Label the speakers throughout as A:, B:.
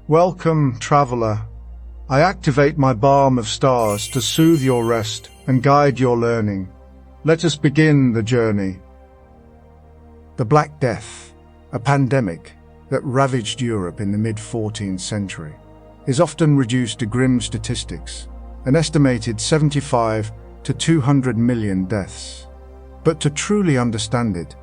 A: Welcome, traveler. I activate my balm of stars to soothe your rest and guide your learning. Let us begin the journey. The Black Death, a pandemic that ravaged Europe in the mid-14th century, is often reduced to grim statistics, an estimated 75 to 200 million deaths. But to truly understand it,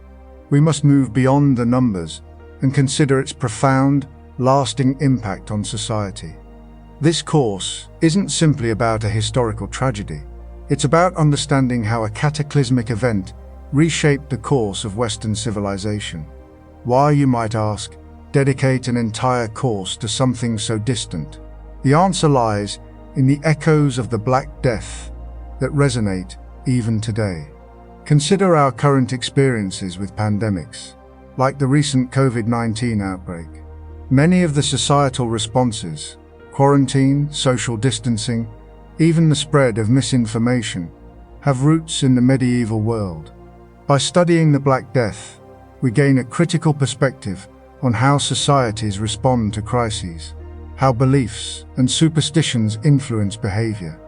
A: we must move beyond the numbers and consider its profound, lasting impact on society. This course isn't simply about a historical tragedy. It's about understanding how a cataclysmic event reshaped the course of Western civilization. Why, you might ask, dedicate an entire course to something so distant? The answer lies in the echoes of the Black Death that resonate even today. Consider our current experiences with pandemics, like the recent COVID-19 outbreak. Many of the societal responses, quarantine, social distancing, even the spread of misinformation, have roots in the medieval world. By studying the Black Death, we gain a critical perspective on how societies respond to crises, how beliefs and superstitions influence behavior,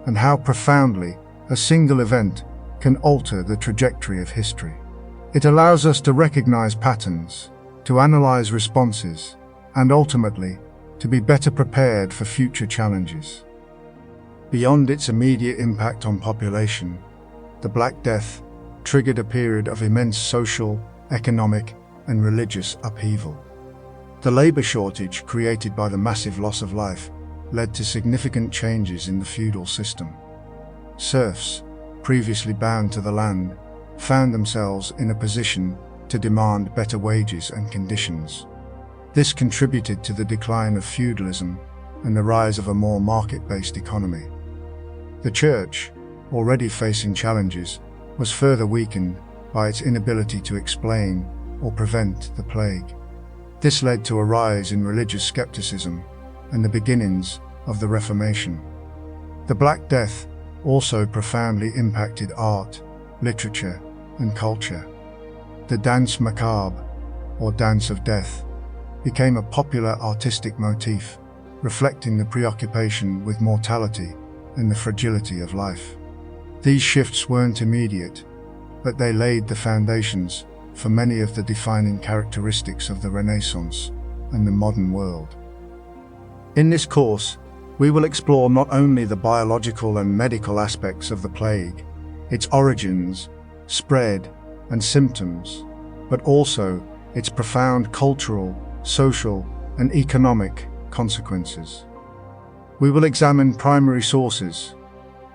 A: and how profoundly a single event can alter the trajectory of history. It allows us to recognize patterns, to analyze responses, and ultimately, to be better prepared for future challenges. Beyond its immediate impact on population, the Black Death triggered a period of immense social, economic, and religious upheaval. The labor shortage created by the massive loss of life led to significant changes in the feudal system. Serfs, previously bound to the land, found themselves in a position to demand better wages and conditions. This contributed to the decline of feudalism and the rise of a more market-based economy. The Church, already facing challenges, was further weakened by its inability to explain or prevent the plague. This led to a rise in religious skepticism and the beginnings of the Reformation. The Black Death also profoundly impacted art, literature, and culture. The danse macabre, or dance of death, became a popular artistic motif, reflecting the preoccupation with mortality and the fragility of life. These shifts weren't immediate, but they laid the foundations for many of the defining characteristics of the Renaissance and the modern world. In this course, we will explore not only the biological and medical aspects of the plague, its origins, spread, and symptoms, but also its profound cultural, social, and economic consequences. We will examine primary sources,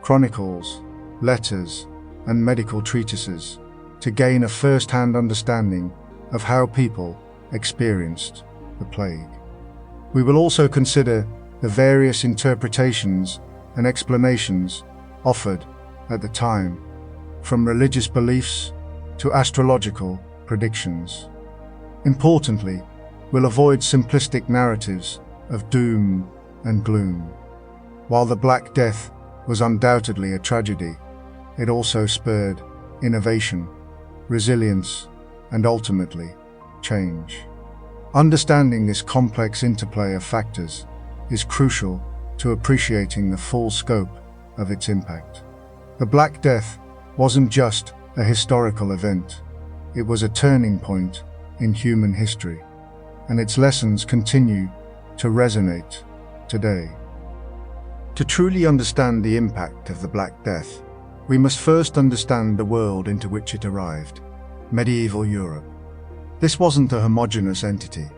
A: chronicles, letters, and medical treatises to gain a first-hand understanding of how people experienced the plague. We will also consider the various interpretations and explanations offered at the time, from religious beliefs to astrological predictions. Importantly, we'll avoid simplistic narratives of doom and gloom. While the Black Death was undoubtedly a tragedy, it also spurred innovation, resilience, and ultimately, change. Understanding this complex interplay of factors is crucial to appreciating the full scope of its impact. The Black Death wasn't just a historical event, it was a turning point in human history, and its lessons continue to resonate today. To truly understand the impact of the Black Death, we must first understand the world into which it arrived, medieval Europe. This wasn't a homogeneous entity,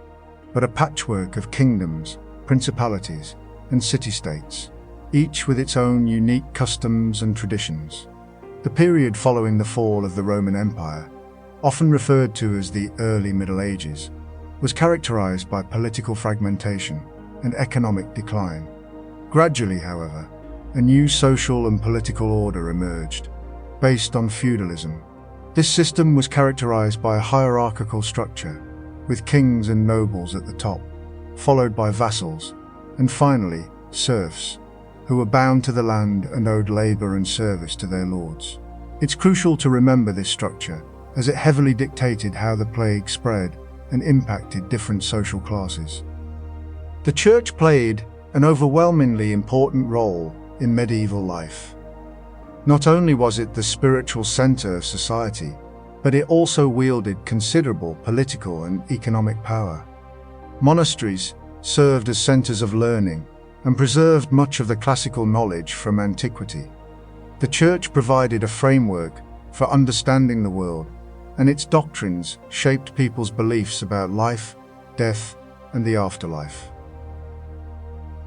A: but a patchwork of kingdoms, principalities, and city-states, each with its own unique customs and traditions. The period following the fall of the Roman Empire, often referred to as the early Middle Ages, was characterized by political fragmentation and economic decline. Gradually, however, a new social and political order emerged, based on feudalism. This system was characterized by a hierarchical structure, with kings and nobles at the top, followed by vassals, and finally, serfs, who were bound to the land and owed labor and service to their lords. It's crucial to remember this structure, as it heavily dictated how the plague spread and impacted different social classes. The church played an overwhelmingly important role in medieval life. Not only was it the spiritual center of society, but it also wielded considerable political and economic power. Monasteries served as centers of learning and preserved much of the classical knowledge from antiquity. The church provided a framework for understanding the world, and its doctrines shaped people's beliefs about life, death, and the afterlife.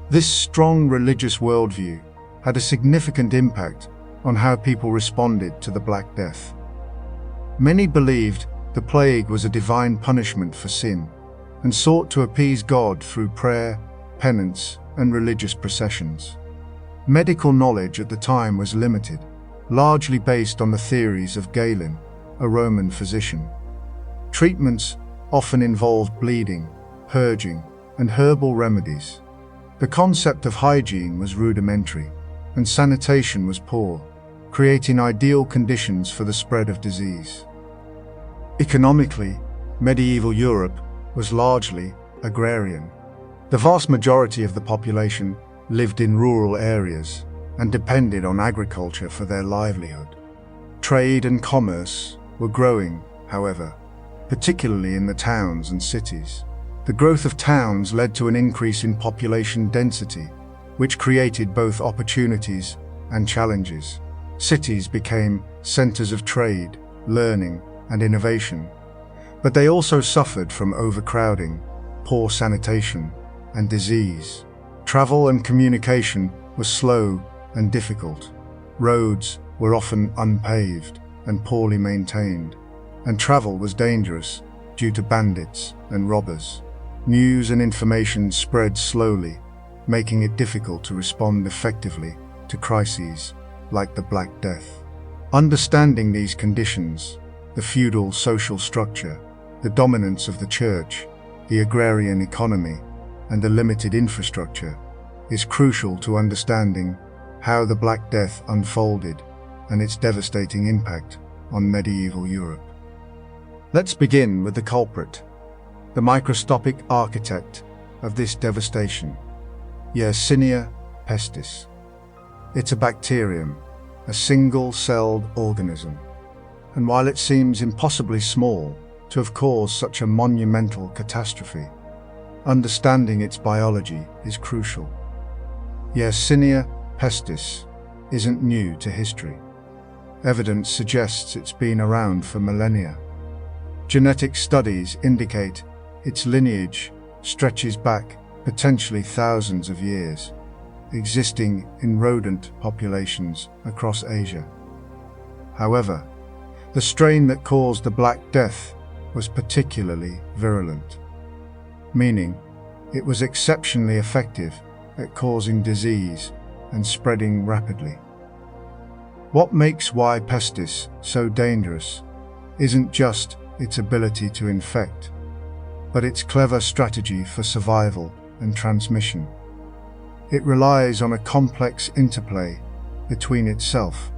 A: This strong religious worldview had a significant impact on how people responded to the Black Death. Many believed the plague was a divine punishment for sin and sought to appease God through prayer, penance, and religious processions. Medical knowledge at the time was limited, largely based on the theories of Galen, a Roman physician. Treatments often involved bleeding, purging, and herbal remedies. The concept of hygiene was rudimentary, and sanitation was poor, creating ideal conditions for the spread of disease. Economically, medieval Europe was largely agrarian. The vast majority of the population lived in rural areas and depended on agriculture for their livelihood. Trade and commerce were growing, however, particularly in the towns and cities. The growth of towns led to an increase in population density, which created both opportunities and challenges. Cities became centers of trade, learning, and innovation, but they also suffered from overcrowding, poor sanitation, and disease. Travel and communication were slow and difficult. Roads were often unpaved and poorly maintained, and travel was dangerous due to bandits and robbers. News and information spread slowly, making it difficult to respond effectively to crises like the Black Death. Understanding these conditions, the feudal social structure, the dominance of the church, the agrarian economy, and the limited infrastructure, is crucial to understanding how the Black Death unfolded and its devastating impact on medieval Europe. Let's begin with the culprit, the microscopic architect of this devastation, Yersinia pestis. It's a bacterium, a single-celled organism, and while it seems impossibly small to have caused such a monumental catastrophe, understanding its biology is crucial. Yersinia pestis isn't new to history. Evidence suggests it's been around for millennia. Genetic studies indicate its lineage stretches back potentially thousands of years, existing in rodent populations across Asia. However, the strain that caused the Black Death was particularly virulent, meaning it was exceptionally effective at causing disease and spreading rapidly. What makes Y. pestis so dangerous isn't just its ability to infect, but its clever strategy for survival and transmission. It relies on a complex interplay between itself,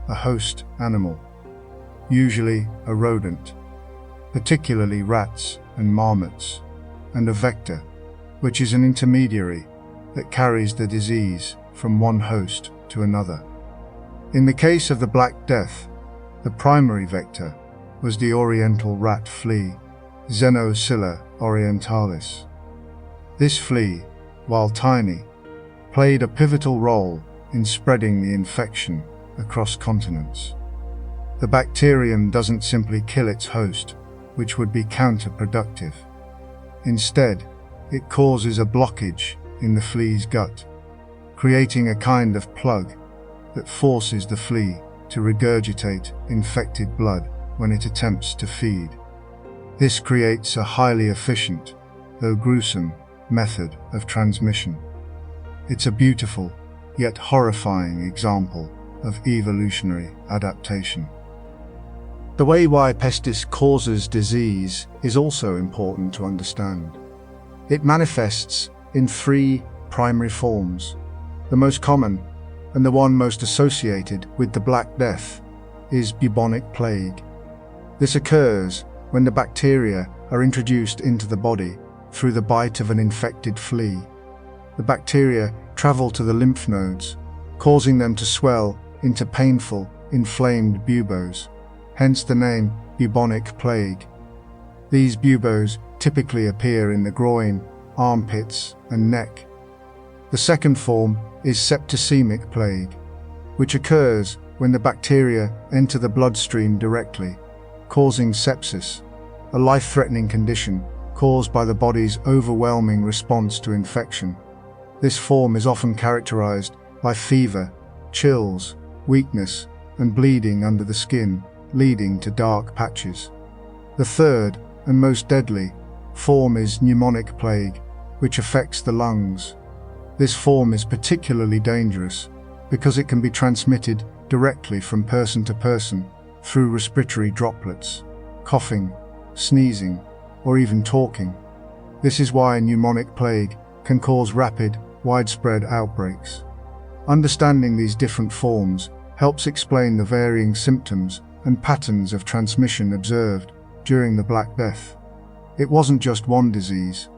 A: a host animal, usually a rodent, particularly rats and marmots, and a vector, which is an intermediary that carries the disease from one host to another. In the case of the Black Death, the primary vector was the oriental rat flea, Xenocilla orientalis. This flea, while tiny, played a pivotal role in spreading the infection across continents. The bacterium doesn't simply kill its host, which would be counterproductive. Instead, it causes a blockage in the flea's gut, creating a kind of plug that forces the flea to regurgitate infected blood when it attempts to feed. This creates a highly efficient, though gruesome, method of transmission. It's a beautiful, yet horrifying example of evolutionary adaptation. The way Y. pestis causes disease is also important to understand. It manifests in three primary forms. The most common, and the one most associated with the Black Death, is bubonic plague. This occurs when the bacteria are introduced into the body through the bite of an infected flea. The bacteria travel to the lymph nodes, causing them to swell into painful, inflamed buboes, hence the name bubonic plague. These buboes typically appear in the groin, armpits, and neck. The second form is septicemic plague, which occurs when the bacteria enter the bloodstream directly, causing sepsis, a life-threatening condition caused by the body's overwhelming response to infection. This form is often characterized by fever, chills, weakness, and bleeding under the skin, leading to dark patches. The third, and most deadly, form is pneumonic plague, which affects the lungs. This form is particularly dangerous because it can be transmitted directly from person to person through respiratory droplets, coughing, sneezing, or even talking. This is why pneumonic plague can cause rapid, widespread outbreaks. Understanding these different forms helps explain the varying symptoms and patterns of transmission observed during the Black Death. It wasn't just one disease,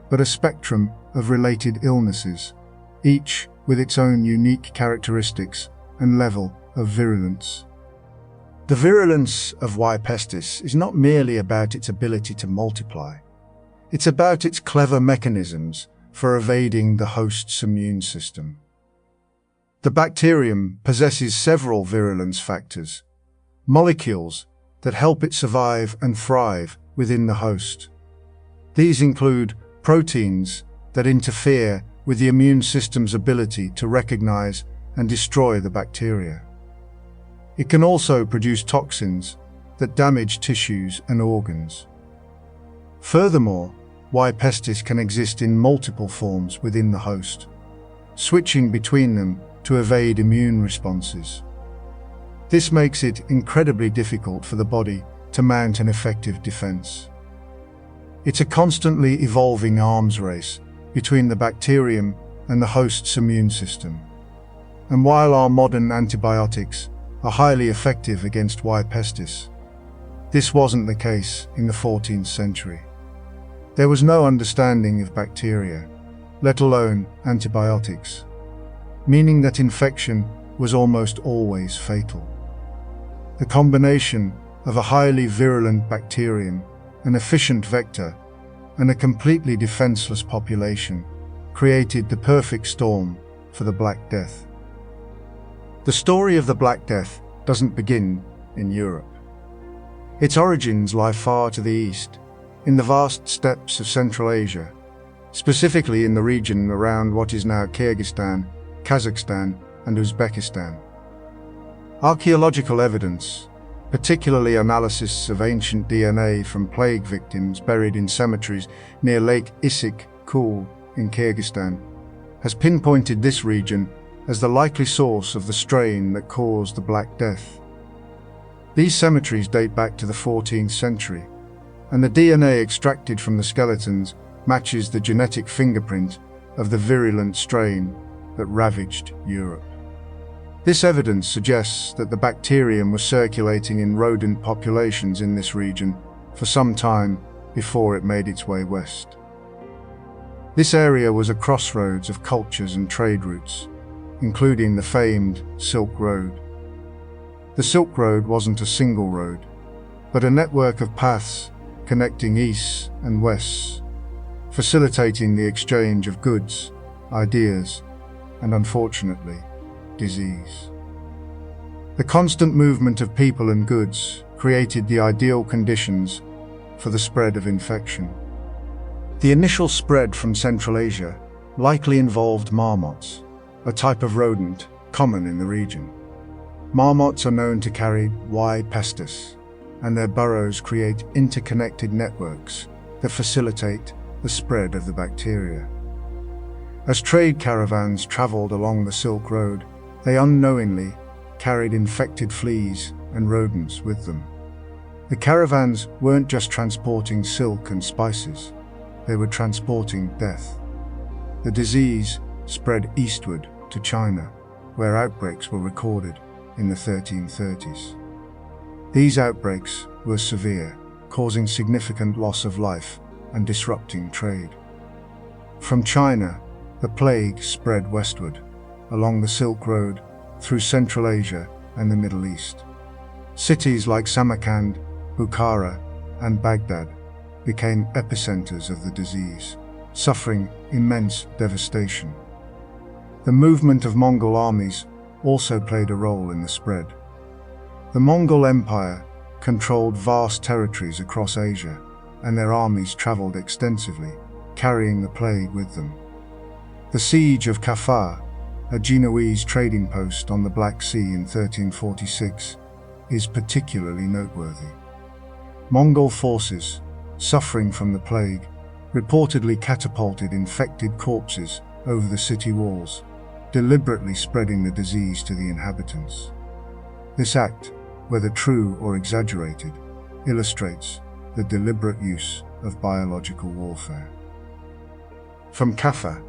A: but a spectrum of related illnesses, each with its own unique characteristics and level of virulence. The virulence of Y. pestis is not merely about its ability to multiply. It's about its clever mechanisms for evading the host's immune system. The bacterium possesses several virulence factors, molecules that help it survive and thrive within the host. These include proteins that interfere with the immune system's ability to recognize and destroy the bacteria. It can also produce toxins that damage tissues and organs. Furthermore, Y. pestis can exist in multiple forms within the host, switching between them to evade immune responses. This makes it incredibly difficult for the body to mount an effective defense. It's a constantly evolving arms race between the bacterium and the host's immune system. And while our modern antibiotics are highly effective against Y. pestis, this wasn't the case in the 14th century. There was no understanding of bacteria, let alone antibiotics, meaning that infection was almost always fatal. The combination of a highly virulent bacterium, an efficient vector, and a completely defenseless population created the perfect storm for the Black Death. The story of the Black Death doesn't begin in Europe. Its origins lie far to the east, in the vast steppes of Central Asia, specifically in the region around what is now Kyrgyzstan, Kazakhstan, and Uzbekistan. Archaeological evidence, particularly analysis of ancient DNA from plague victims buried in cemeteries near Lake Issyk-Kul in Kyrgyzstan, has pinpointed this region as the likely source of the strain that caused the Black Death. These cemeteries date back to the 14th century, and the DNA extracted from the skeletons matches the genetic fingerprint of the virulent strain that ravaged Europe. This evidence suggests that the bacterium was circulating in rodent populations in this region for some time before it made its way west. This area was a crossroads of cultures and trade routes, including the famed Silk Road. The Silk Road wasn't a single road, but a network of paths connecting easts and wests, facilitating the exchange of goods, ideas, and unfortunately, disease. The constant movement of people and goods created the ideal conditions for the spread of infection. The initial spread from Central Asia likely involved marmots, a type of rodent common in the region. Marmots are known to carry Y. pestis, and their burrows create interconnected networks that facilitate the spread of the bacteria. As trade caravans traveled along the Silk Road, they unknowingly carried infected fleas and rodents with them. The caravans weren't just transporting silk and spices, they were transporting death. The disease spread eastward to China, where outbreaks were recorded in the 1330s. These outbreaks were severe, causing significant loss of life and disrupting trade. From China, the plague spread westward, along the Silk Road, through Central Asia and the Middle East. Cities like Samarkand, Bukhara, and Baghdad became epicenters of the disease, suffering immense devastation. The movement of Mongol armies also played a role in the spread. The Mongol Empire controlled vast territories across Asia, and their armies traveled extensively, carrying the plague with them. The siege of Kafar, a Genoese trading post on the Black Sea in 1346, is particularly noteworthy. Mongol forces, suffering from the plague, reportedly catapulted infected corpses over the city walls, deliberately spreading the disease to the inhabitants. This act, whether true or exaggerated, illustrates the deliberate use of biological warfare. From Kaffa,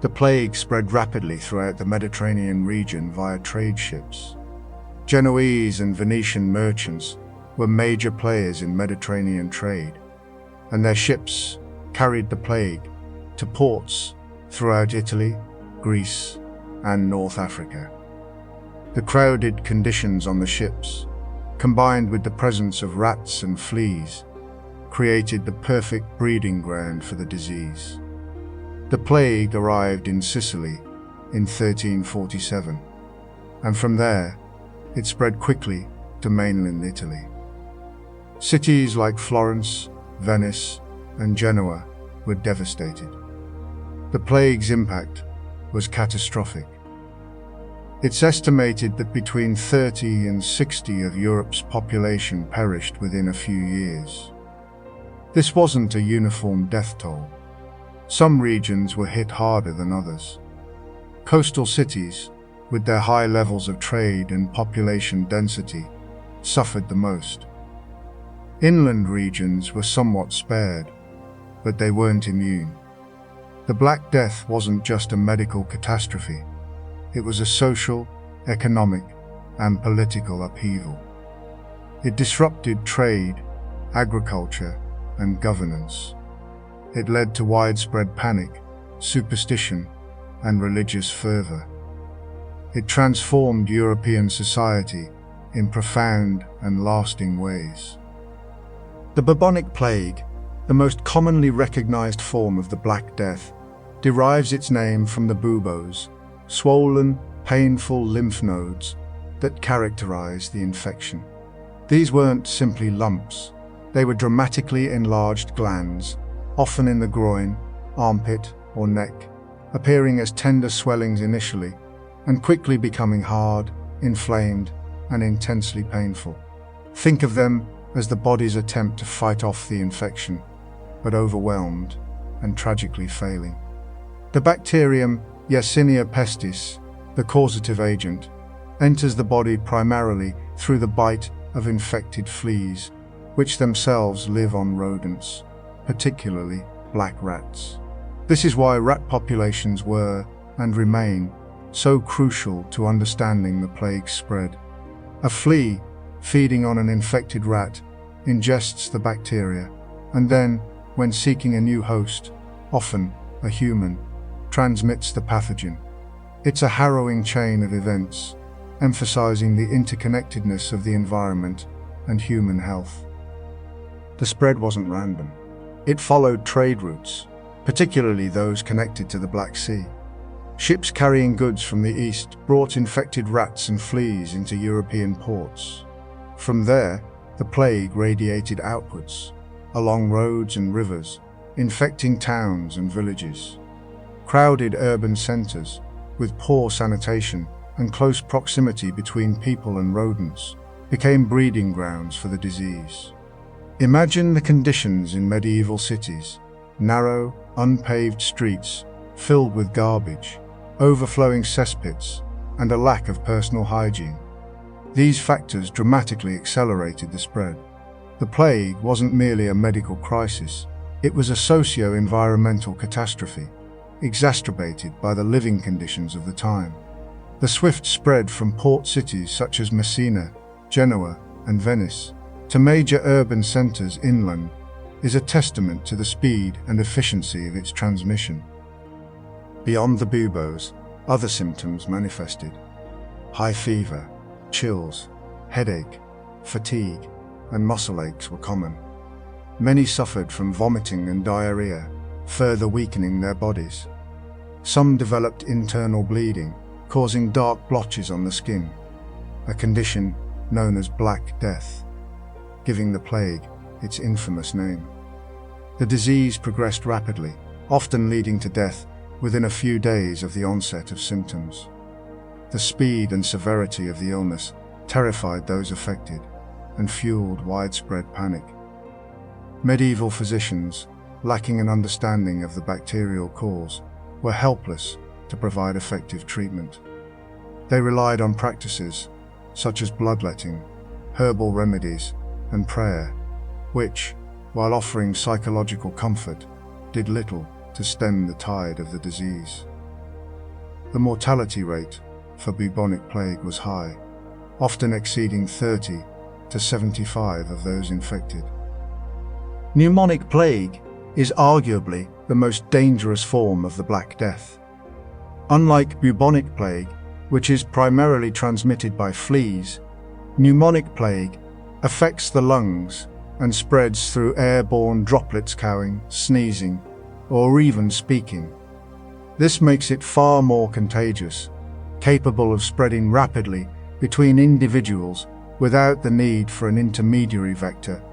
A: the plague spread rapidly throughout the Mediterranean region via trade ships. Genoese and Venetian merchants were major players in Mediterranean trade, and their ships carried the plague to ports throughout Italy, Greece, and North Africa. The crowded conditions on the ships, combined with the presence of rats and fleas, created the perfect breeding ground for the disease. The plague arrived in Sicily in 1347, and from there, it spread quickly to mainland Italy. Cities like Florence, Venice, and Genoa were devastated. The plague's impact was catastrophic. It's estimated that between 30 and 60 of Europe's population perished within a few years. This wasn't a uniform death toll. Some regions were hit harder than others. Coastal cities, with their high levels of trade and population density, suffered the most. Inland regions were somewhat spared, but they weren't immune. The Black Death wasn't just a medical catastrophe. It was a social, economic, and political upheaval. It disrupted trade, agriculture, and governance. It led to widespread panic, superstition, and religious fervor. It transformed European society in profound and lasting ways. The bubonic plague, the most commonly recognized form of the Black Death, derives its name from the buboes, swollen, painful lymph nodes that characterize the infection. These weren't simply lumps. They were dramatically enlarged glands, often in the groin, armpit, or neck, appearing as tender swellings initially, and quickly becoming hard, inflamed, and intensely painful. Think of them as the body's attempt to fight off the infection, but overwhelmed and tragically failing. The bacterium Yersinia pestis, the causative agent, enters the body primarily through the bite of infected fleas, which themselves live on rodents, particularly black rats. This is why rat populations were, and remain, so crucial to understanding the plague spread. A flea, feeding on an infected rat, ingests the bacteria, and then, when seeking a new host, often a human, transmits the pathogen. It's a harrowing chain of events, emphasizing the interconnectedness of the environment and human health. The spread wasn't random. It followed trade routes, particularly those connected to the Black Sea. Ships carrying goods from the east brought infected rats and fleas into European ports. From there, the plague radiated outwards, along roads and rivers, infecting towns and villages. Crowded urban centers, with poor sanitation and close proximity between people and rodents, became breeding grounds for the disease. Imagine the conditions in medieval cities: narrow, unpaved streets filled with garbage, overflowing cesspits, and a lack of personal hygiene. These factors dramatically accelerated the spread. The plague wasn't merely a medical crisis, it was a socio-environmental catastrophe, exacerbated by the living conditions of the time. The swift spread from port cities such as Messina, Genoa, and Venice to major urban centers inland is a testament to the speed and efficiency of its transmission. Beyond the buboes, other symptoms manifested. High fever, chills, headache, fatigue, and muscle aches were common. Many suffered from vomiting and diarrhea, further weakening their bodies. Some developed internal bleeding, causing dark blotches on the skin, a condition known as Black Death, giving the plague its infamous name. The disease progressed rapidly, often leading to death within a few days of the onset of symptoms. The speed and severity of the illness terrified those affected and fueled widespread panic. Medieval physicians, lacking an understanding of the bacterial cause, were helpless to provide effective treatment. They relied on practices such as bloodletting, herbal remedies, and prayer, which, while offering psychological comfort, did little to stem the tide of the disease. The mortality rate for bubonic plague was high, often exceeding 30 to 75 of those infected. Pneumonic plague is arguably the most dangerous form of the Black Death. Unlike bubonic plague, which is primarily transmitted by fleas, pneumonic plague affects the lungs and spreads through airborne droplets cowing, sneezing, or even speaking. This makes it far more contagious, capable of spreading rapidly between individuals without the need for an intermediary vector,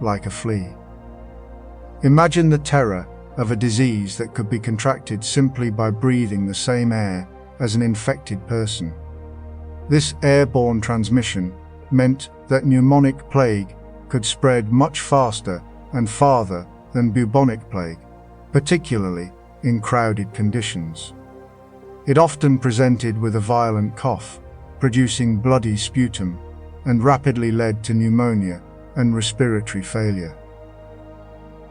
A: like a flea. Imagine the terror of a disease that could be contracted simply by breathing the same air as an infected person. This airborne transmission meant that pneumonic plague could spread much faster and farther than bubonic plague, particularly in crowded conditions. It often presented with a violent cough, producing bloody sputum, and rapidly led to pneumonia and respiratory failure.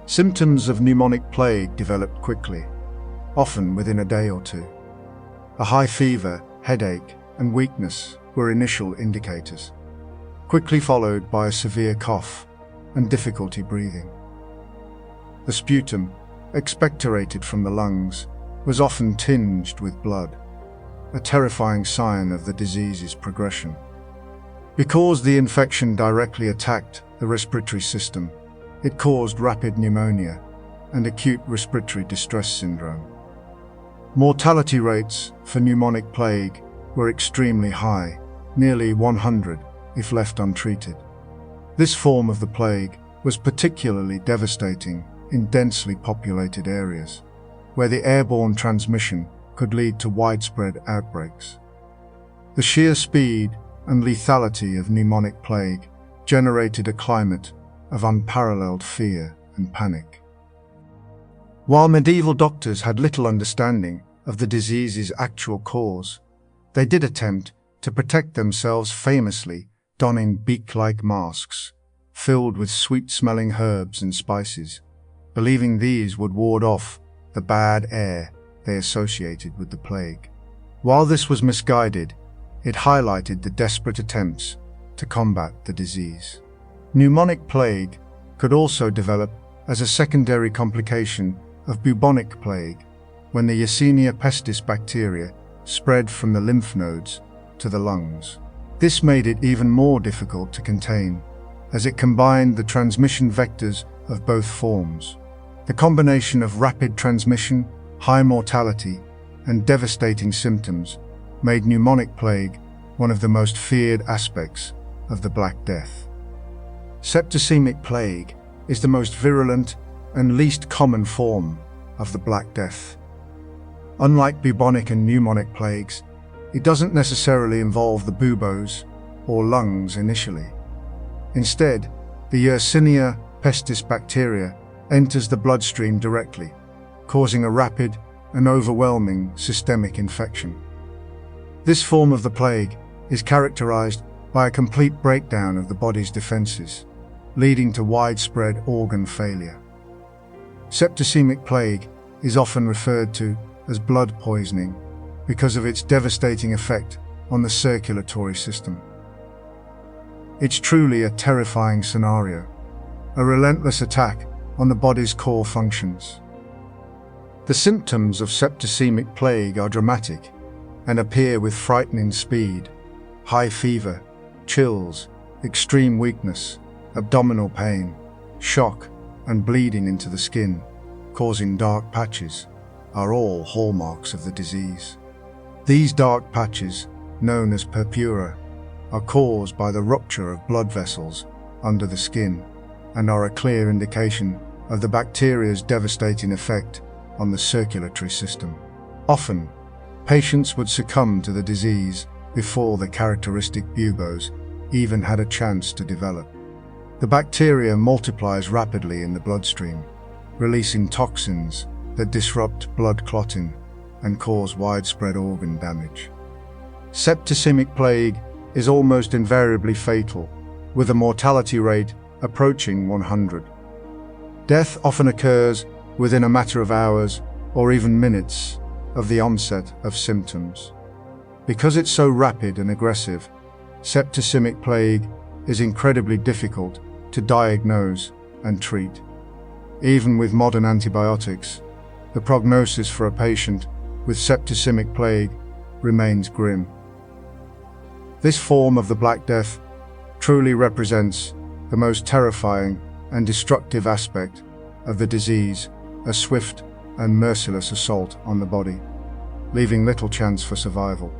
A: Symptoms of pneumonic plague developed quickly, often within a day or two. A high fever, headache, and weakness were initial indicators, quickly followed by a severe cough and difficulty breathing. The sputum, expectorated from the lungs, was often tinged with blood, a terrifying sign of the disease's progression. Because the infection directly attacked the respiratory system, it caused rapid pneumonia and acute respiratory distress syndrome. Mortality rates for pneumonic plague were extremely high, nearly 100 if left untreated. This form of the plague was particularly devastating in densely populated areas, where the airborne transmission could lead to widespread outbreaks. The sheer speed and lethality of pneumonic plague generated a climate of unparalleled fear and panic. While medieval doctors had little understanding of the disease's actual cause, they did attempt to protect themselves, famously donning beak-like masks filled with sweet-smelling herbs and spices, believing these would ward off the bad air they associated with the plague. While this was misguided, it highlighted the desperate attempts to combat the disease. Pneumonic plague could also develop as a secondary complication of bubonic plague when the Yersinia pestis bacteria spread from the lymph nodes to the lungs. This made it even more difficult to contain, as it combined the transmission vectors of both forms. The combination of rapid transmission, high mortality, and devastating symptoms made pneumonic plague one of the most feared aspects of the Black Death. Septicemic plague is the most virulent and least common form of the Black Death. Unlike bubonic and pneumonic plagues, it doesn't necessarily involve the buboes or lungs initially. Instead, the Yersinia pestis bacteria enters the bloodstream directly, causing a rapid and overwhelming systemic infection. This form of the plague is characterized by a complete breakdown of the body's defenses, leading to widespread organ failure. Septicemic plague is often referred to as blood poisoning because of its devastating effect on the circulatory system. It's truly a terrifying scenario, a relentless attack on the body's core functions. The symptoms of septicemic plague are dramatic and appear with frightening speed: high fever, chills, extreme weakness, abdominal pain, shock, and bleeding into the skin, causing dark patches, are all hallmarks of the disease. These dark patches, known as purpura, are caused by the rupture of blood vessels under the skin and are a clear indication of the bacteria's devastating effect on the circulatory system. Often, patients would succumb to the disease before the characteristic buboes even had a chance to develop. The bacteria multiplies rapidly in the bloodstream, releasing toxins that disrupt blood clotting and cause widespread organ damage. Septicemic plague is almost invariably fatal, with a mortality rate approaching 100. Death often occurs within a matter of hours or even minutes of the onset of symptoms. Because it's so rapid and aggressive, septicemic plague is incredibly difficult to diagnose and treat. Even with modern antibiotics, the prognosis for a patient with septicemic plague remains grim. This form of the Black Death truly represents the most terrifying and destructive aspect of the disease, a swift and merciless assault on the body, leaving little chance for survival.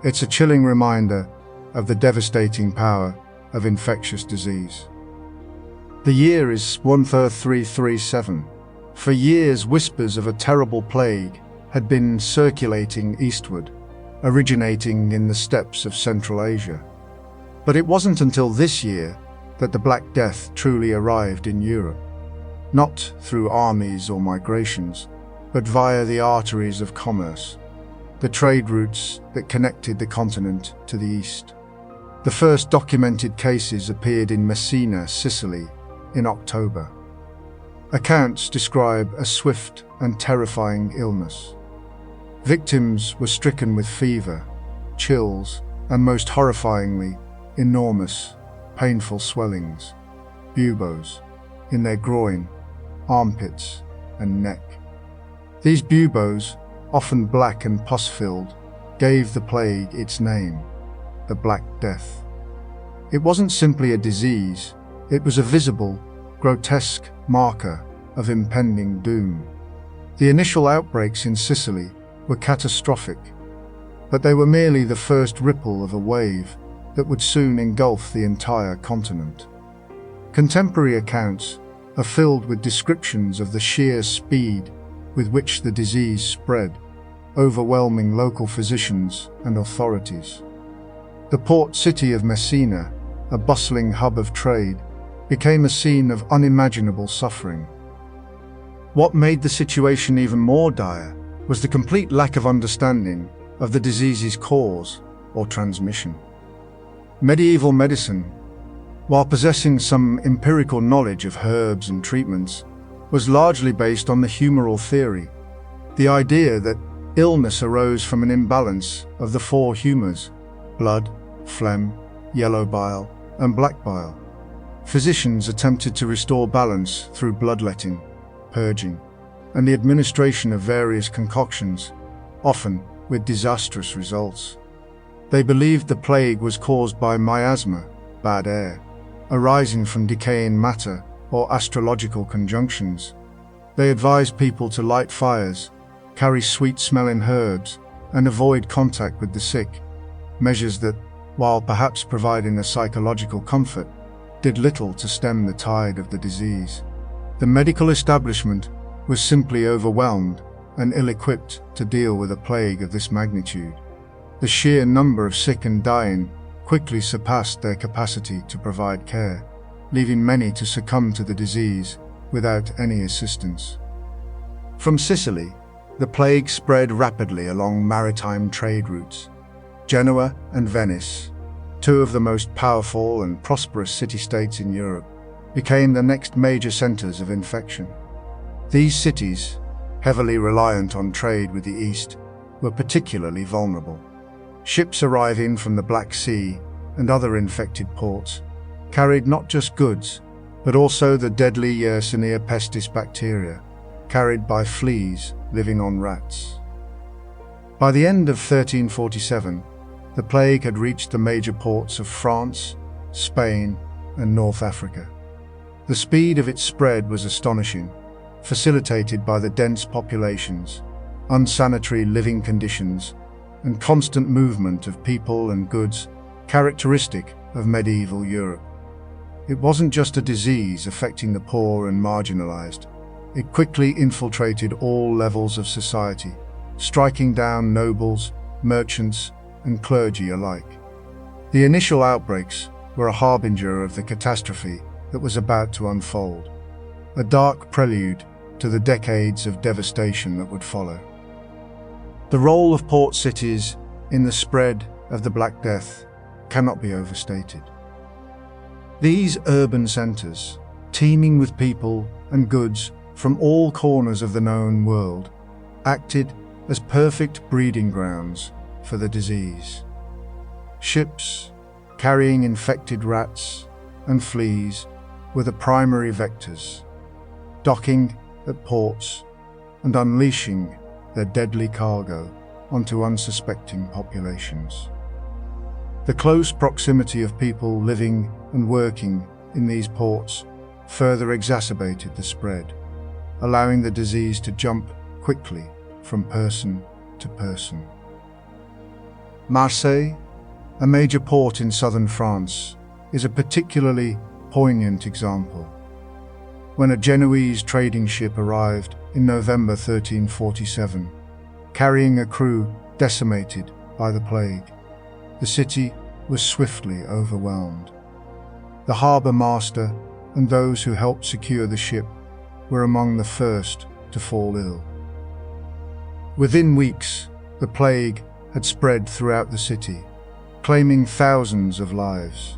A: It's a chilling reminder of the devastating power of infectious disease. The year is 1337. For years, whispers of a terrible plague had been circulating eastward, originating in the steppes of Central Asia. But it wasn't until this year that the Black Death truly arrived in Europe, not through armies or migrations, but via the arteries of commerce, the trade routes that connected the continent to the east. The first documented cases appeared in Messina, Sicily, in October. Accounts describe a swift and terrifying illness. Victims were stricken with fever, chills, and most horrifyingly, enormous, painful swellings, buboes, in their groin, armpits, and neck. These buboes, often black and pus-filled, gave the plague its name, the Black Death. It wasn't simply a disease, it was a visible, grotesque marker of impending doom. The initial outbreaks in Sicily were catastrophic, but they were merely the first ripple of a wave that would soon engulf the entire continent. Contemporary accounts are filled with descriptions of the sheer speed with which the disease spread, overwhelming local physicians and authorities. The port city of Messina, a bustling hub of trade, became a scene of unimaginable suffering. What made the situation even more dire was the complete lack of understanding of the disease's cause or transmission. Medieval medicine, while possessing some empirical knowledge of herbs and treatments, was largely based on the humoral theory, the idea that illness arose from an imbalance of the four humors: blood, phlegm, yellow bile, and black bile. Physicians attempted to restore balance through bloodletting, purging, and the administration of various concoctions, often with disastrous results. They believed the plague was caused by miasma, bad air, arising from decaying matter or astrological conjunctions. They advised people to light fires, carry sweet-smelling herbs, and avoid contact with the sick, measures that, while perhaps providing a psychological comfort, did little to stem the tide of the disease. The medical establishment was simply overwhelmed and ill-equipped to deal with a plague of this magnitude. The sheer number of sick and dying quickly surpassed their capacity to provide care, leaving many to succumb to the disease without any assistance. From Sicily, the plague spread rapidly along maritime trade routes. Genoa and Venice, two of the most powerful and prosperous city-states in Europe, became the next major centers of infection. These cities, heavily reliant on trade with the East, were particularly vulnerable. Ships arriving from the Black Sea and other infected ports carried not just goods, but also the deadly Yersinia pestis bacteria, carried by fleas living on rats. By the end of 1347, the plague had reached the major ports of France, Spain, and North Africa. The speed of its spread was astonishing, facilitated by the dense populations, unsanitary living conditions, and constant movement of people and goods characteristic of medieval Europe. It wasn't just a disease affecting the poor and marginalized. It quickly infiltrated all levels of society, striking down nobles, merchants, and clergy alike. The initial outbreaks were a harbinger of the catastrophe that was about to unfold, a dark prelude to the decades of devastation that would follow. The role of port cities in the spread of the Black Death cannot be overstated. These urban centers, teeming with people and goods from all corners of the known world, acted as perfect breeding grounds for the disease. Ships carrying infected rats and fleas were the primary vectors, docking at ports and unleashing their deadly cargo onto unsuspecting populations. The close proximity of people living and working in these ports further exacerbated the spread, allowing the disease to jump quickly from person to person. Marseille, a major port in southern France, is a particularly poignant example. When a Genoese trading ship arrived in November 1347, carrying a crew decimated by the plague, the city was swiftly overwhelmed. The harbour master and those who helped secure the ship were among the first to fall ill. Within weeks, the plague had spread throughout the city, claiming thousands of lives.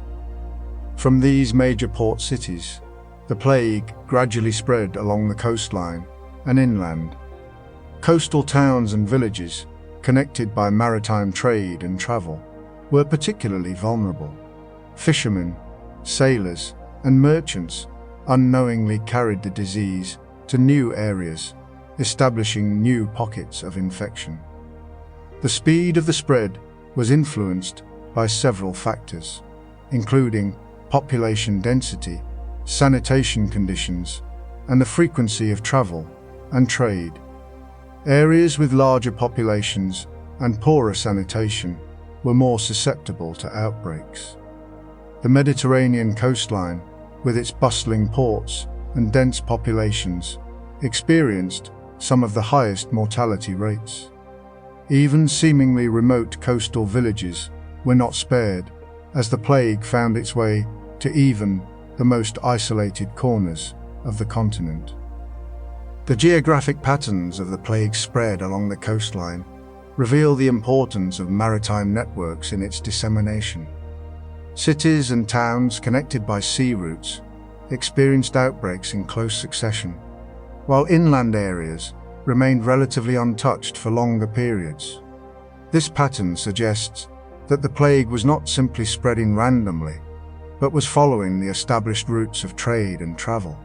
A: From these major port cities, the plague gradually spread along the coastline and inland. Coastal towns and villages, connected by maritime trade and travel, were particularly vulnerable. Fishermen, sailors, and merchants unknowingly carried the disease to new areas, establishing new pockets of infection. The speed of the spread was influenced by several factors, including population density, sanitation conditions, and the frequency of travel and trade. Areas with larger populations and poorer sanitation were more susceptible to outbreaks. The Mediterranean coastline, with its bustling ports and dense populations, experienced some of the highest mortality rates. Even seemingly remote coastal villages were not spared, as the plague found its way to even the most isolated corners of the continent. The geographic patterns of the plague's spread along the coastline reveal the importance of maritime networks in its dissemination. Cities and towns connected by sea routes experienced outbreaks in close succession, while inland areas remained relatively untouched for longer periods. This pattern suggests that the plague was not simply spreading randomly, but was following the established routes of trade and travel.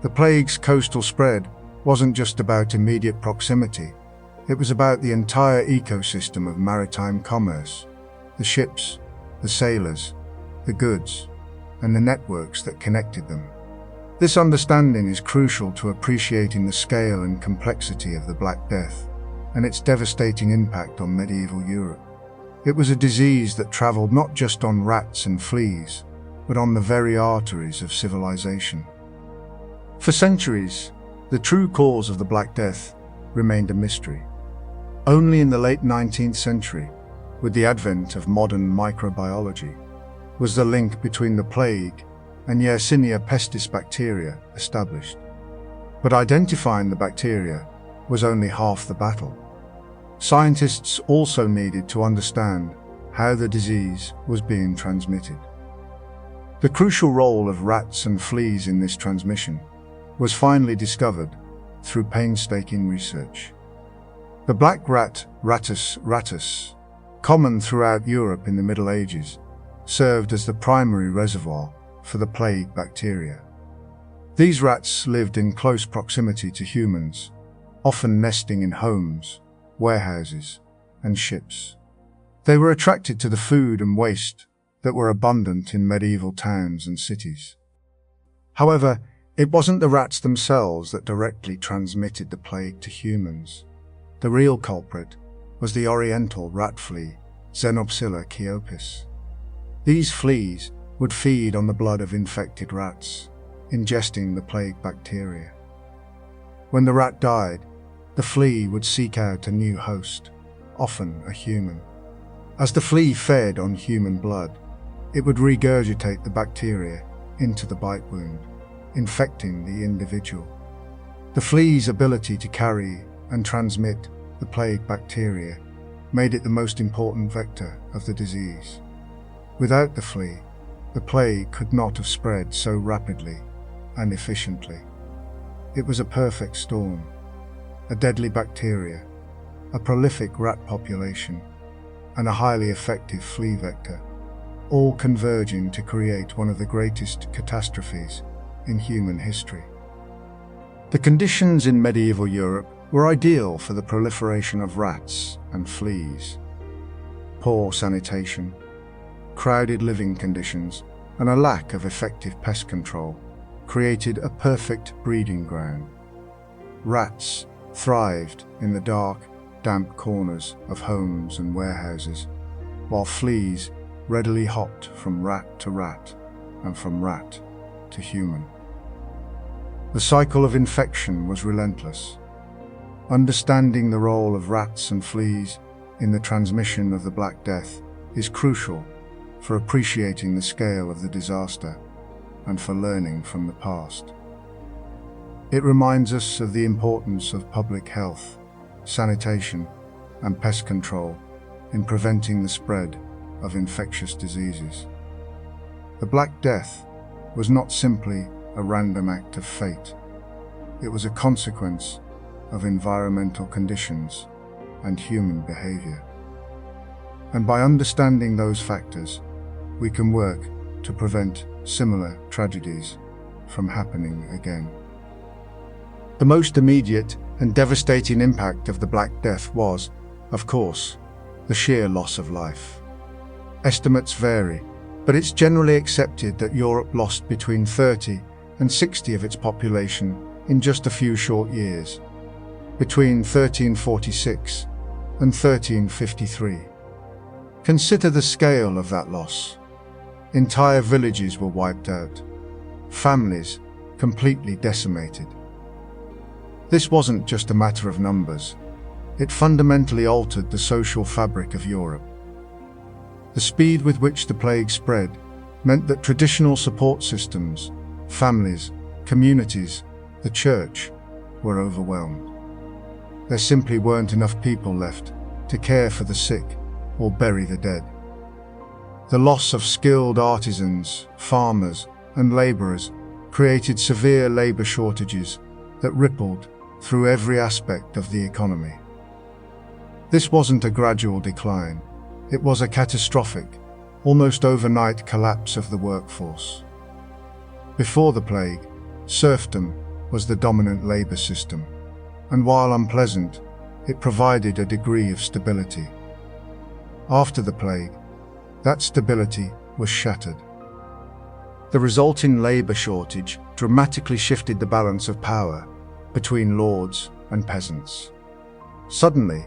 A: The plague's coastal spread wasn't just about immediate proximity, it was about the entire ecosystem of maritime commerce, the ships, the sailors, the goods, and the networks that connected them. This understanding is crucial to appreciating the scale and complexity of the Black Death and its devastating impact on medieval Europe. It was a disease that traveled not just on rats and fleas, but on the very arteries of civilization. For centuries, the true cause of the Black Death remained a mystery. Only in the late 19th century, with the advent of modern microbiology, was the link between the plague and Yersinia pestis bacteria established. But identifying the bacteria was only half the battle. Scientists also needed to understand how the disease was being transmitted. The crucial role of rats and fleas in this transmission was finally discovered through painstaking research. The black rat, Rattus rattus, common throughout Europe in the Middle Ages, served as the primary reservoir for the plague bacteria. These rats lived in close proximity to humans, often nesting in homes, warehouses, and ships. They were attracted to the food and waste that were abundant in medieval towns and cities. However, it wasn't the rats themselves that directly transmitted the plague to humans. The real culprit was the oriental rat flea, Xenopsilla chiopis. These fleas would feed on the blood of infected rats, ingesting the plague bacteria. When the rat died, the flea would seek out a new host, often a human. As the flea fed on human blood, it would regurgitate the bacteria into the bite wound, infecting the individual. The flea's ability to carry and transmit the plague bacteria made it the most important vector of the disease. Without the flea, the plague could not have spread so rapidly and efficiently. It was a perfect storm: a deadly bacteria, a prolific rat population, and a highly effective flea vector, all converging to create one of the greatest catastrophes in human history. The conditions in medieval Europe were ideal for the proliferation of rats and fleas. Poor sanitation, crowded living conditions, and a lack of effective pest control created a perfect breeding ground. Rats thrived in the dark, damp corners of homes and warehouses, while fleas readily hopped from rat to rat and from rat to human. The cycle of infection was relentless. Understanding the role of rats and fleas in the transmission of the Black Death is crucial for appreciating the scale of the disaster and for learning from the past. It reminds us of the importance of public health, sanitation, and pest control in preventing the spread of infectious diseases. The Black Death was not simply a random act of fate. It was a consequence of environmental conditions and human behavior. And by understanding those factors, we can work to prevent similar tragedies from happening again. The most immediate and devastating impact of the Black Death was, of course, the sheer loss of life. Estimates vary, but it's generally accepted that Europe lost between 30 and 60 of its population in just a few short years, between 1346 and 1353. Consider the scale of that loss. Entire villages were wiped out, families completely decimated. This wasn't just a matter of numbers. It fundamentally altered the social fabric of Europe. The speed with which the plague spread meant that traditional support systems, families, communities, the church, were overwhelmed. There simply weren't enough people left to care for the sick or bury the dead. The loss of skilled artisans, farmers, and laborers created severe labor shortages that rippled through every aspect of the economy. This wasn't a gradual decline. It was a catastrophic, almost overnight collapse of the workforce. Before the plague, serfdom was the dominant labor system, and while unpleasant, it provided a degree of stability. After the plague, that stability was shattered. The resulting labor shortage dramatically shifted the balance of power between lords and peasants. Suddenly,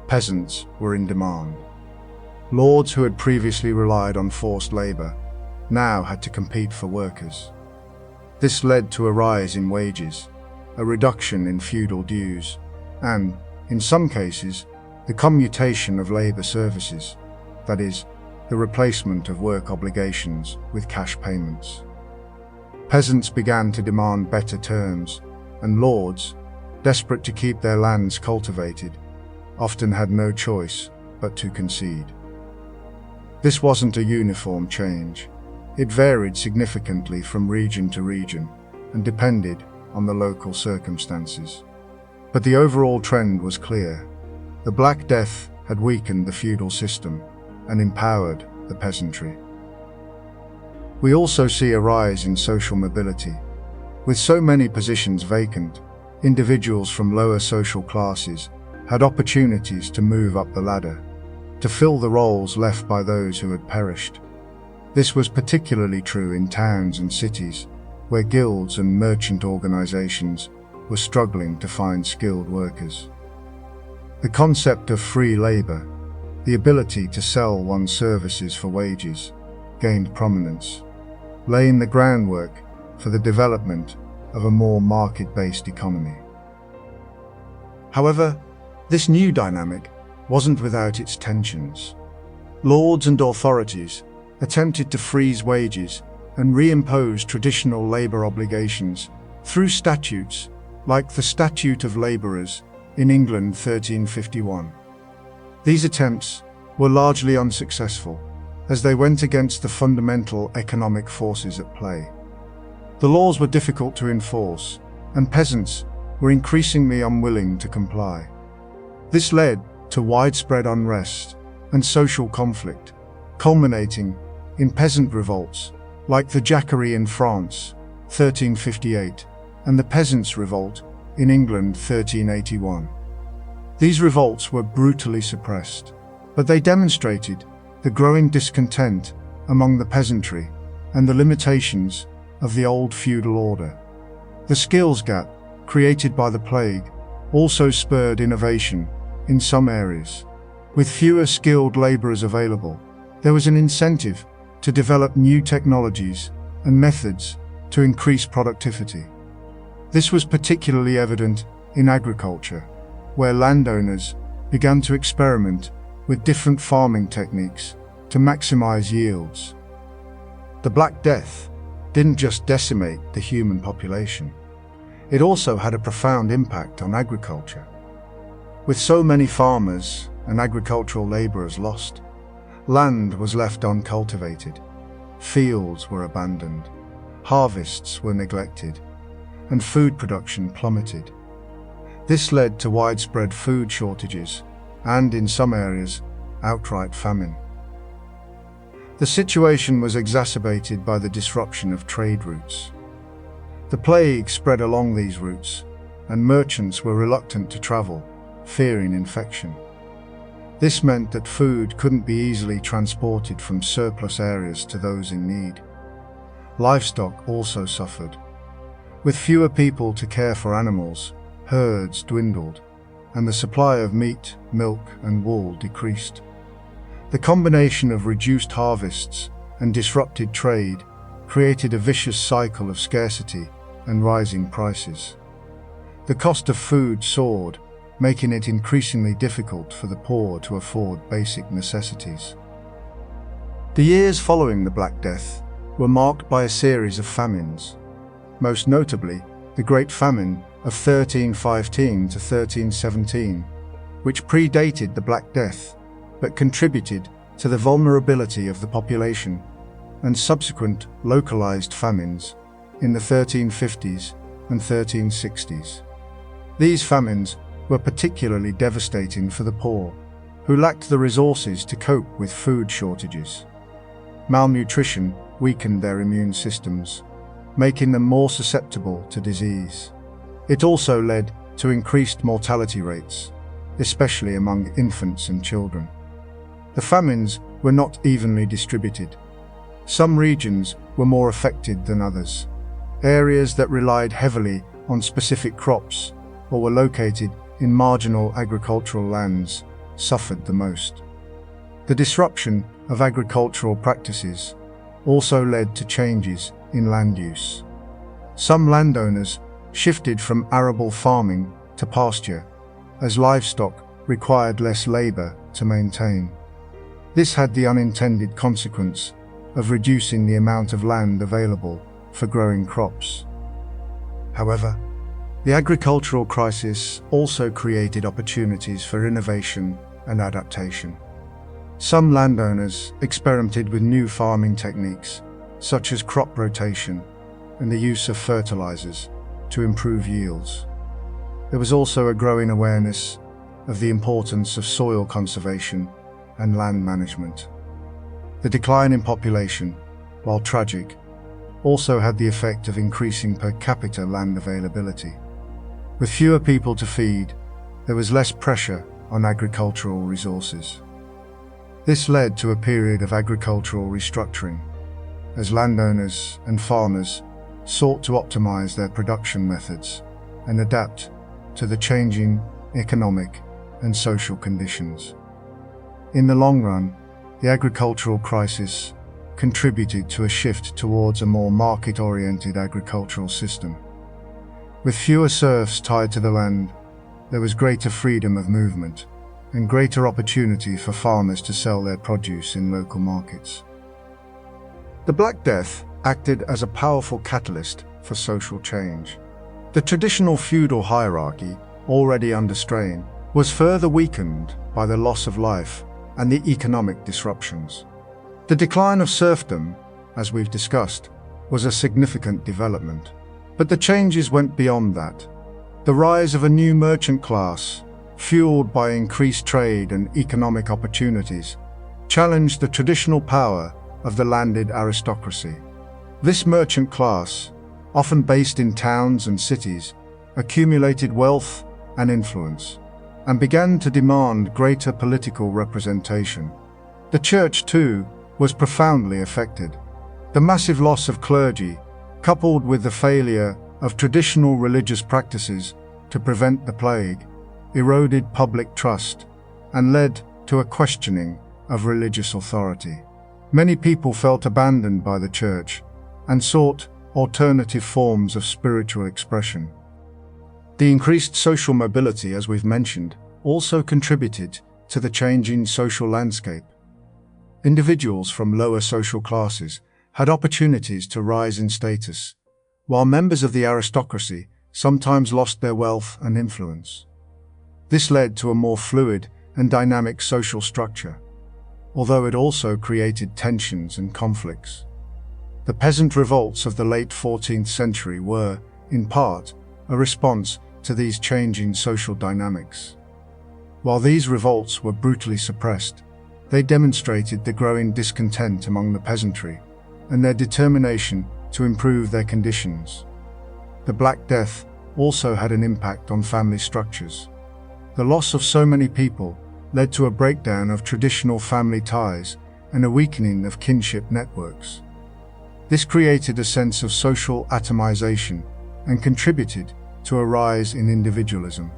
A: peasants were in demand. Lords who had previously relied on forced labor now had to compete for workers. This led to a rise in wages, a reduction in feudal dues, and, in some cases, the commutation of labor services, that is, the replacement of work obligations with cash payments. Peasants began to demand better terms, and lords, desperate to keep their lands cultivated, often had no choice but to concede. This wasn't a uniform change. It varied significantly from region to region and depended on the local circumstances. But the overall trend was clear. The Black Death had weakened the feudal system and empowered the peasantry. We also see a rise in social mobility. With so many positions vacant, individuals from lower social classes had opportunities to move up the ladder, to fill the roles left by those who had perished. This was particularly true in towns and cities, where guilds and merchant organizations were struggling to find skilled workers. The concept of free labor, the ability to sell one's services for wages, gained prominence, laying the groundwork for the development of a more market-based economy. However, this new dynamic wasn't without its tensions. Lords and authorities attempted to freeze wages and reimpose traditional labor obligations through statutes like the Statute of Labourers in England 1351. These attempts were largely unsuccessful, as they went against the fundamental economic forces at play. The laws were difficult to enforce, and peasants were increasingly unwilling to comply. This led to widespread unrest and social conflict, culminating in peasant revolts like the Jacquerie in France, 1358, and the Peasants' Revolt in England, 1381. These revolts were brutally suppressed, but they demonstrated the growing discontent among the peasantry and the limitations of the old feudal order. The skills gap created by the plague also spurred innovation in some areas. With fewer skilled laborers available, there was an incentive to develop new technologies and methods to increase productivity. This was particularly evident in agriculture, where landowners began to experiment with different farming techniques to maximize yields. The Black Death didn't just decimate the human population, it also had a profound impact on agriculture. With so many farmers and agricultural laborers lost, land was left uncultivated, fields were abandoned, harvests were neglected, and food production plummeted. This led to widespread food shortages and, in some areas, outright famine. The situation was exacerbated by the disruption of trade routes. The plague spread along these routes, and merchants were reluctant to travel, fearing infection. This meant that food couldn't be easily transported from surplus areas to those in need. Livestock also suffered. With fewer people to care for animals, herds dwindled, and the supply of meat, milk, and wool decreased. The combination of reduced harvests and disrupted trade created a vicious cycle of scarcity and rising prices. The cost of food soared, making it increasingly difficult for the poor to afford basic necessities. The years following the Black Death were marked by a series of famines, most notably the Great Famine of 1315 to 1317, which predated the Black Death but contributed to the vulnerability of the population, and subsequent localized famines in the 1350s and 1360s. These famines were particularly devastating for the poor, who lacked the resources to cope with food shortages. Malnutrition weakened their immune systems, making them more susceptible to disease. It also led to increased mortality rates, especially among infants and children. The famines were not evenly distributed. Some regions were more affected than others. Areas that relied heavily on specific crops or were located in marginal agricultural lands suffered the most. The disruption of agricultural practices also led to changes in land use. Some landowners shifted from arable farming to pasture, as livestock required less labor to maintain. This had the unintended consequence of reducing the amount of land available for growing crops. However, the agricultural crisis also created opportunities for innovation and adaptation. Some landowners experimented with new farming techniques, such as crop rotation and the use of fertilizers, to improve yields. There was also a growing awareness of the importance of soil conservation and land management. The decline in population, while tragic, also had the effect of increasing per capita land availability. With fewer people to feed, there was less pressure on agricultural resources. This led to a period of agricultural restructuring, as landowners and farmers sought to optimize their production methods and adapt to the changing economic and social conditions. In the long run, the agricultural crisis contributed to a shift towards a more market-oriented agricultural system. With fewer serfs tied to the land, there was greater freedom of movement and greater opportunity for farmers to sell their produce in local markets. The Black Death acted as a powerful catalyst for social change. The traditional feudal hierarchy, already under strain, was further weakened by the loss of life and the economic disruptions. The decline of serfdom, as we've discussed, was a significant development. But the changes went beyond that. The rise of a new merchant class, fueled by increased trade and economic opportunities, challenged the traditional power of the landed aristocracy. This merchant class, often based in towns and cities, accumulated wealth and influence, and began to demand greater political representation. The church, too, was profoundly affected. The massive loss of clergy, coupled with the failure of traditional religious practices to prevent the plague, eroded public trust and led to a questioning of religious authority. Many people felt abandoned by the church and sought alternative forms of spiritual expression. The increased social mobility, as we've mentioned, also contributed to the changing social landscape. Individuals from lower social classes had opportunities to rise in status, while members of the aristocracy sometimes lost their wealth and influence. This led to a more fluid and dynamic social structure, although it also created tensions and conflicts. The peasant revolts of the late 14th century were, in part, a response to these changing social dynamics. While these revolts were brutally suppressed, they demonstrated the growing discontent among the peasantry and their determination to improve their conditions. The Black Death also had an impact on family structures. The loss of so many people led to a breakdown of traditional family ties and a weakening of kinship networks. This created a sense of social atomization and contributed to a rise in individualism.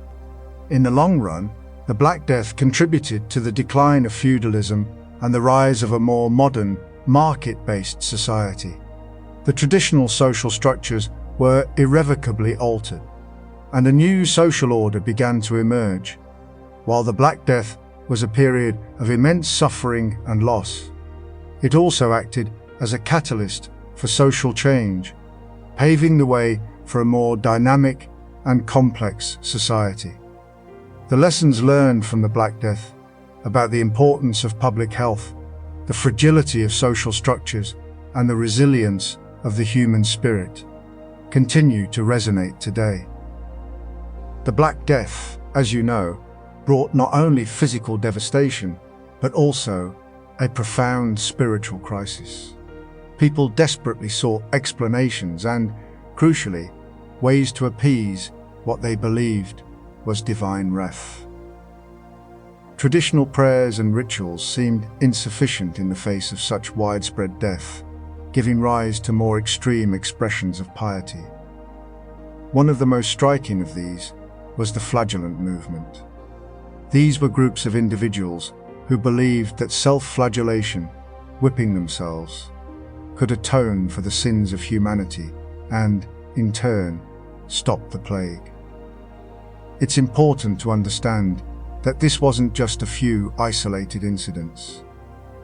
A: In the long run, the Black Death contributed to the decline of feudalism and the rise of a more modern, market-based society. The traditional social structures were irrevocably altered, and a new social order began to emerge. While the Black Death was a period of immense suffering and loss, it also acted as a catalyst for social change, paving the way for a more dynamic and complex society. The lessons learned from the Black Death about the importance of public health, the fragility of social structures, and the resilience of the human spirit continue to resonate today. The Black Death, as you know, brought not only physical devastation, but also a profound spiritual crisis. People desperately sought explanations and, crucially, ways to appease what they believed was divine wrath. Traditional prayers and rituals seemed insufficient in the face of such widespread death, giving rise to more extreme expressions of piety. One of the most striking of these was the flagellant movement. These were groups of individuals who believed that self-flagellation, whipping themselves, could atone for the sins of humanity and, in turn, stop the plague. It's important to understand that this wasn't just a few isolated incidents.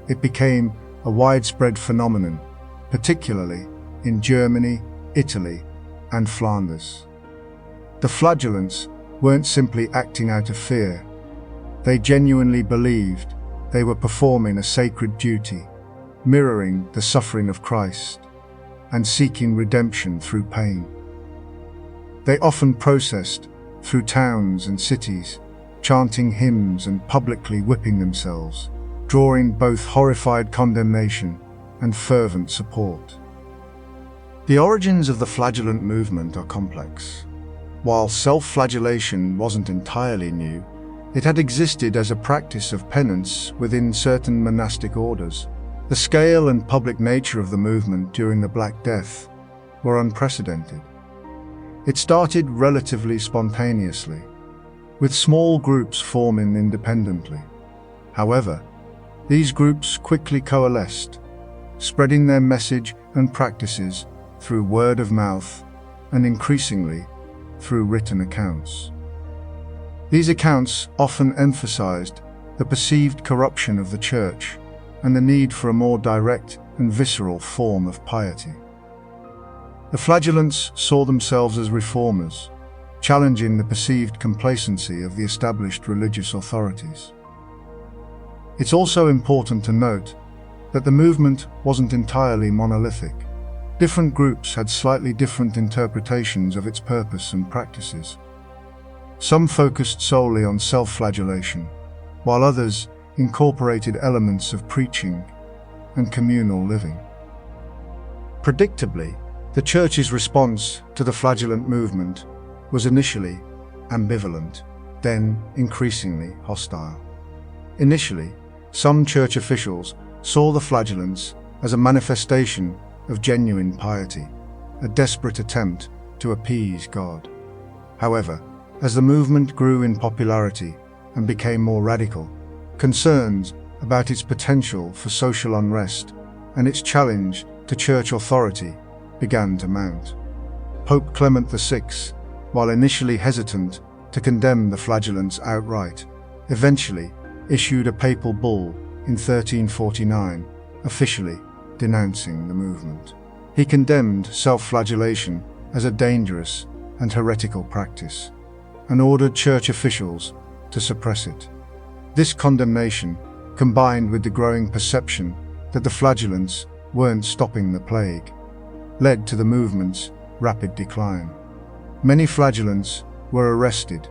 A: It became a widespread phenomenon, particularly in Germany, Italy, and Flanders. The flagellants weren't simply acting out of fear. They genuinely believed they were performing a sacred duty, mirroring the suffering of Christ, and seeking redemption through pain. They often processed through towns and cities, chanting hymns and publicly whipping themselves, drawing both horrified condemnation and fervent support. The origins of the flagellant movement are complex. While self-flagellation wasn't entirely new, it had existed as a practice of penance within certain monastic orders. The scale and public nature of the movement during the Black Death were unprecedented. It started relatively spontaneously, with small groups forming independently. However, these groups quickly coalesced, spreading their message and practices through word of mouth and increasingly through written accounts. These accounts often emphasized the perceived corruption of the church and the need for a more direct and visceral form of piety. The flagellants saw themselves as reformers, challenging the perceived complacency of the established religious authorities. It's also important to note that the movement wasn't entirely monolithic. Different groups had slightly different interpretations of its purpose and practices. Some focused solely on self-flagellation, while others incorporated elements of preaching and communal living. Predictably, the Church's response to the flagellant movement was initially ambivalent, then increasingly hostile. Initially, some Church officials saw the flagellants as a manifestation of genuine piety, a desperate attempt to appease God. However, as the movement grew in popularity and became more radical, concerns about its potential for social unrest and its challenge to church authority began to mount. Pope Clement VI, while initially hesitant to condemn the flagellants outright, eventually issued a papal bull in 1349, officially denouncing the movement. He condemned self-flagellation as a dangerous and heretical practice, and ordered church officials to suppress it. This condemnation, combined with the growing perception that the flagellants weren't stopping the plague, led to the movement's rapid decline. Many flagellants were arrested,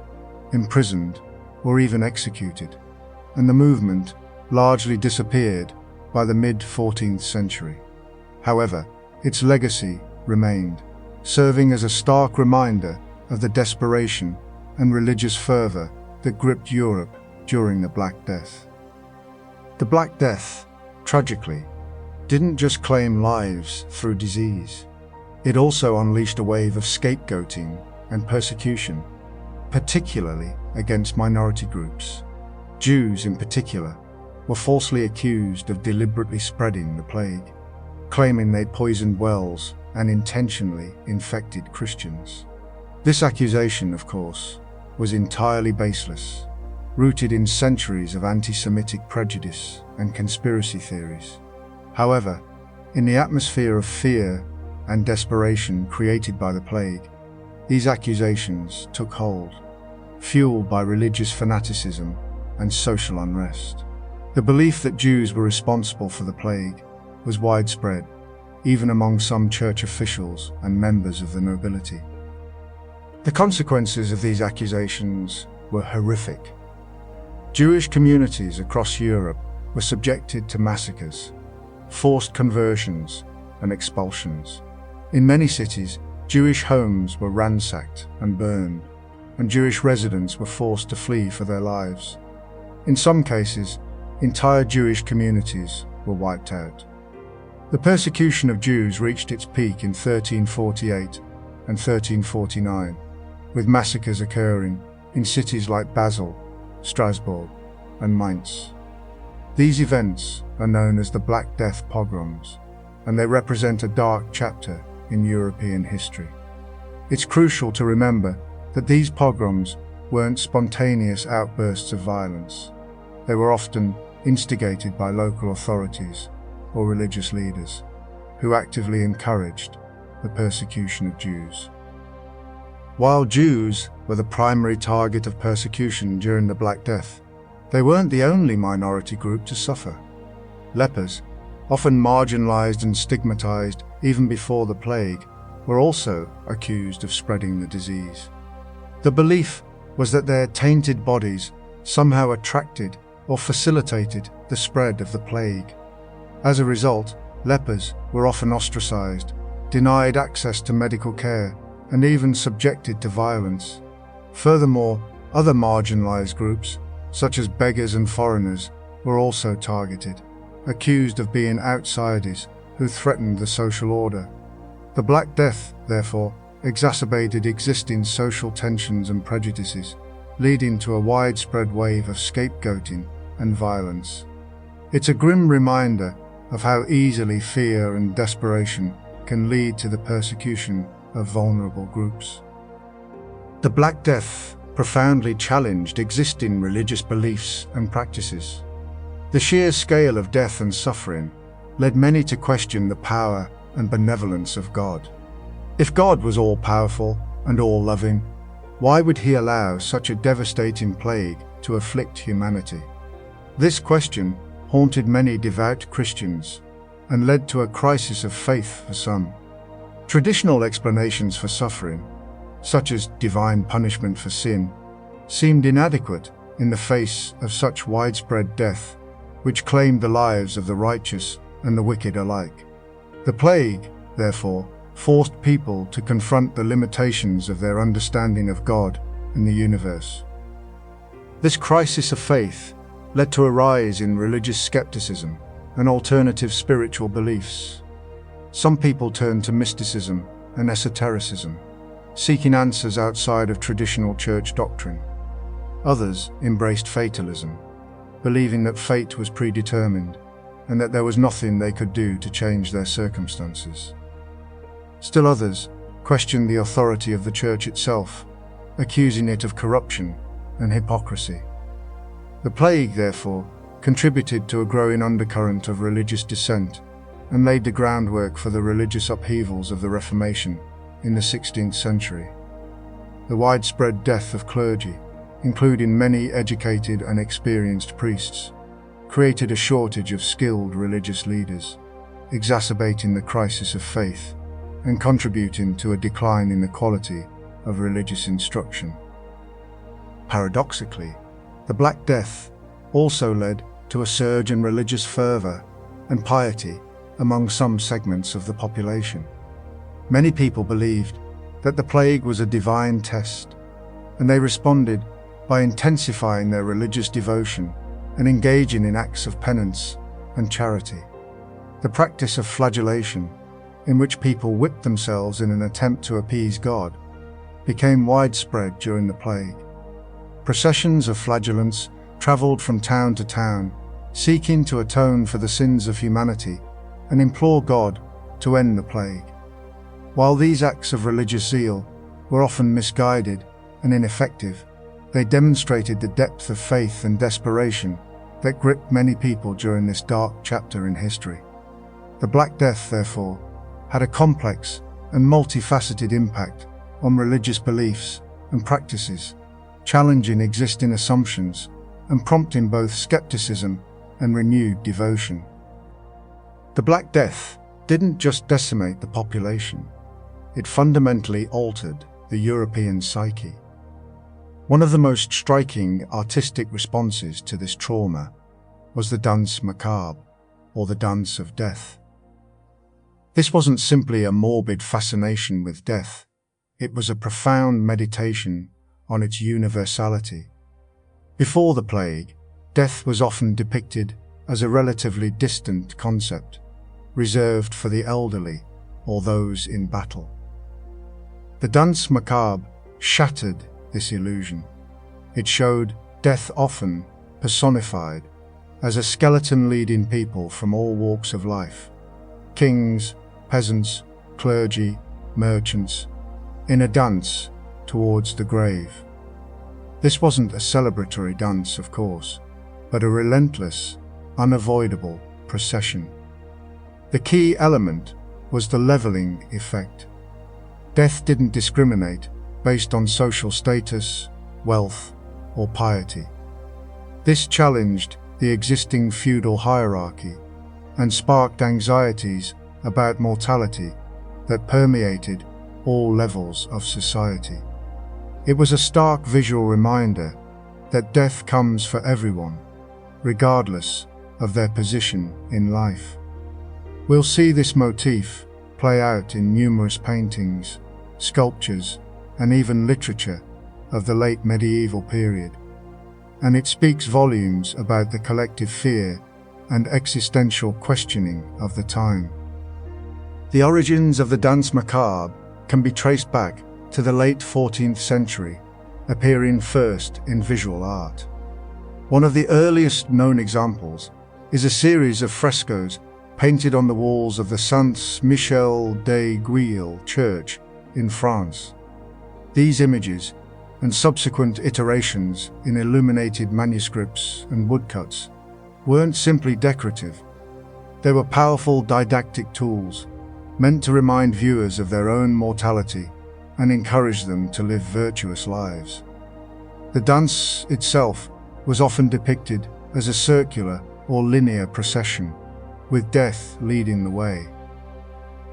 A: imprisoned, or even executed, and the movement largely disappeared by the mid-14th century. However, its legacy remained, serving as a stark reminder of the desperation and religious fervor that gripped Europe during the Black Death. The Black Death, tragically, didn't just claim lives through disease. It also unleashed a wave of scapegoating and persecution, particularly against minority groups. Jews, in particular, were falsely accused of deliberately spreading the plague, claiming they poisoned wells and intentionally infected Christians. This accusation, of course, was entirely baseless, rooted in centuries of anti-Semitic prejudice and conspiracy theories. However, in the atmosphere of fear and desperation created by the plague, these accusations took hold, fueled by religious fanaticism and social unrest. The belief that Jews were responsible for the plague was widespread, even among some church officials and members of the nobility. The consequences of these accusations were horrific. Jewish communities across Europe were subjected to massacres, forced conversions, and expulsions. In many cities, Jewish homes were ransacked and burned, and Jewish residents were forced to flee for their lives. In some cases, entire Jewish communities were wiped out. The persecution of Jews reached its peak in 1348 and 1349, with massacres occurring in cities like Basel, Strasbourg, and Mainz. These events are known as the Black Death pogroms, and they represent a dark chapter in European history. It's crucial to remember that these pogroms weren't spontaneous outbursts of violence. They were often instigated by local authorities or religious leaders who actively encouraged the persecution of Jews. While Jews were the primary target of persecution during the Black Death, they weren't the only minority group to suffer. Lepers, often marginalized and stigmatized even before the plague, were also accused of spreading the disease. The belief was that their tainted bodies somehow attracted or facilitated the spread of the plague. As a result, lepers were often ostracized, denied access to medical care, and even subjected to violence. Furthermore, other marginalized groups, such as beggars and foreigners, were also targeted, accused of being outsiders who threatened the social order. The Black Death, therefore, exacerbated existing social tensions and prejudices, leading to a widespread wave of scapegoating and violence. It's a grim reminder of how easily fear and desperation can lead to the persecution of vulnerable groups. The Black Death profoundly challenged existing religious beliefs and practices. The sheer scale of death and suffering led many to question the power and benevolence of God. If God was all-powerful and all-loving, why would he allow such a devastating plague to afflict humanity? This question haunted many devout Christians and led to a crisis of faith for some. Traditional explanations for suffering, such as divine punishment for sin, seemed inadequate in the face of such widespread death, which claimed the lives of the righteous and the wicked alike. The plague, therefore, forced people to confront the limitations of their understanding of God and the universe. This crisis of faith led to a rise in religious skepticism and alternative spiritual beliefs. Some people turned to mysticism and esotericism, seeking answers outside of traditional church doctrine. Others embraced fatalism, believing that fate was predetermined and that there was nothing they could do to change their circumstances. Still others questioned the authority of the church itself, accusing it of corruption and hypocrisy. The plague, therefore, contributed to a growing undercurrent of religious dissent and laid the groundwork for the religious upheavals of the Reformation in the 16th century. The widespread death of clergy, including many educated and experienced priests, created a shortage of skilled religious leaders, exacerbating the crisis of faith and contributing to a decline in the quality of religious instruction. Paradoxically, the Black Death also led to a surge in religious fervor and piety among some segments of the population. Many people believed that the plague was a divine test, and they responded by intensifying their religious devotion and engaging in acts of penance and charity. The practice of flagellation, in which people whipped themselves in an attempt to appease God, became widespread during the plague. Processions of flagellants traveled from town to town, seeking to atone for the sins of humanity and implore God to end the plague. While these acts of religious zeal were often misguided and ineffective, they demonstrated the depth of faith and desperation that gripped many people during this dark chapter in history. The Black Death, therefore, had a complex and multifaceted impact on religious beliefs and practices, challenging existing assumptions and prompting both skepticism and renewed devotion. The Black Death didn't just decimate the population, it fundamentally altered the European psyche. One of the most striking artistic responses to this trauma was the danse macabre, or the dance of death. This wasn't simply a morbid fascination with death, it was a profound meditation on its universality. Before the plague, death was often depicted as a relatively distant concept, reserved for the elderly or those in battle. The danse macabre shattered this illusion. It showed death often personified as a skeleton leading people from all walks of life: kings, peasants, clergy, merchants, in a dance towards the grave. This wasn't a celebratory dance, of course, but a relentless, unavoidable procession. The key element was the leveling effect. Death didn't discriminate based on social status, wealth, or piety. This challenged the existing feudal hierarchy and sparked anxieties about mortality that permeated all levels of society. It was a stark visual reminder that death comes for everyone, regardless of their position in life. We'll see this motif play out in numerous paintings, sculptures, and even literature of the late medieval period, and it speaks volumes about the collective fear and existential questioning of the time. The origins of the danse macabre can be traced back to the late 14th century, appearing first in visual art. One of the earliest known examples is a series of frescoes painted on the walls of the Saint-Michel des Grilles church in France. These images, and subsequent iterations in illuminated manuscripts and woodcuts, weren't simply decorative. They were powerful didactic tools, meant to remind viewers of their own mortality and encourage them to live virtuous lives. The dance itself was often depicted as a circular or linear procession, with death leading the way.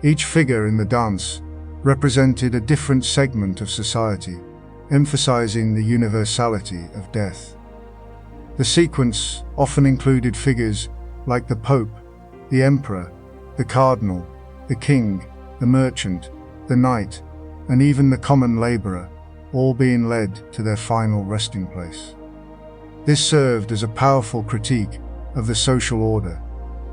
A: Each figure in the dance represented a different segment of society, emphasizing the universality of death. The sequence often included figures like the Pope, the Emperor, the Cardinal, the King, the Merchant, the Knight, and even the common laborer, all being led to their final resting place. This served as a powerful critique of the social order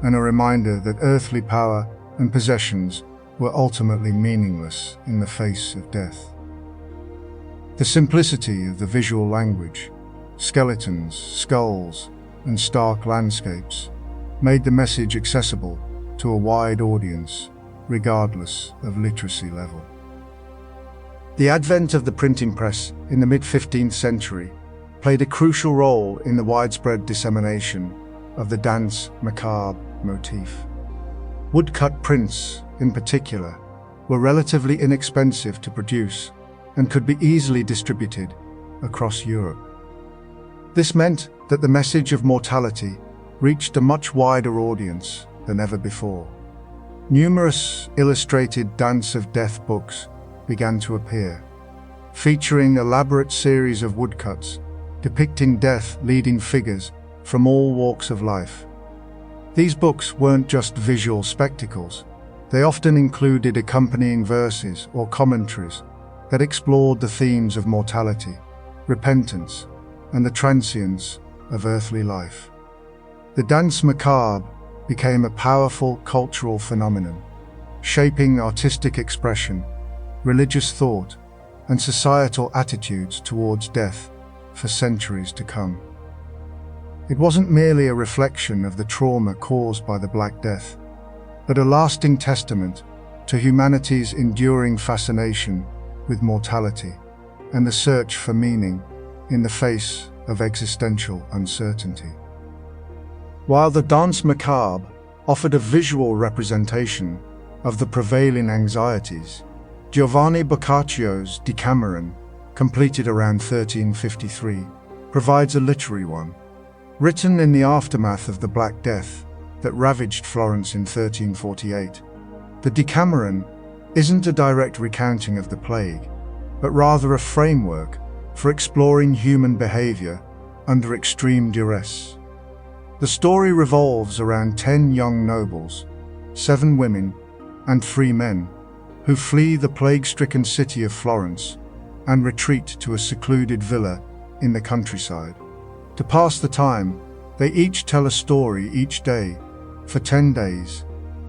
A: and a reminder that earthly power and possessions were ultimately meaningless in the face of death. The simplicity of the visual language, skeletons, skulls, and stark landscapes, made the message accessible to a wide audience, regardless of literacy level. The advent of the printing press in the mid-15th century played a crucial role in the widespread dissemination of the danse macabre motif. Woodcut prints, in particular, were relatively inexpensive to produce and could be easily distributed across Europe. This meant that the message of mortality reached a much wider audience than ever before. Numerous illustrated Dance of Death books began to appear, featuring elaborate series of woodcuts depicting death-leading figures from all walks of life. These books weren't just visual spectacles. They often included accompanying verses or commentaries that explored the themes of mortality, repentance, and the transience of earthly life. The danse macabre became a powerful cultural phenomenon, shaping artistic expression, religious thought, and societal attitudes towards death for centuries to come. It wasn't merely a reflection of the trauma caused by the Black Death, but a lasting testament to humanity's enduring fascination with mortality and the search for meaning in the face of existential uncertainty. While the danse macabre offered a visual representation of the prevailing anxieties, Giovanni Boccaccio's Decameron, completed around 1353, provides a literary one. Written in the aftermath of the Black Death that ravaged Florence in 1348, the Decameron isn't a direct recounting of the plague, but rather a framework for exploring human behavior under extreme duress. The story revolves around 10 young nobles, 7 women, and 3 men, who flee the plague-stricken city of Florence and retreat to a secluded villa in the countryside. To pass the time, they each tell a story each day for 10 days,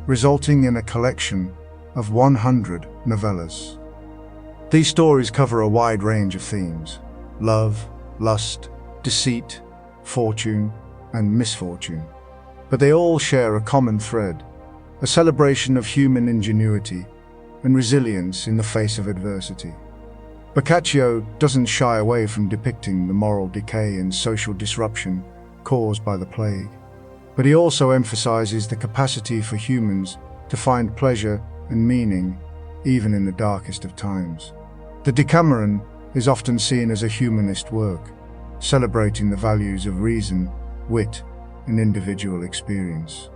A: resulting in a collection of 100 novellas. These stories cover a wide range of themes: love, lust, deceit, fortune, and misfortune. But they all share a common thread, a celebration of human ingenuity and resilience in the face of adversity. Boccaccio doesn't shy away from depicting the moral decay and social disruption caused by the plague, but he also emphasizes the capacity for humans to find pleasure and meaning even in the darkest of times. The Decameron is often seen as a humanist work, celebrating the values of reason, wit, and individual experience.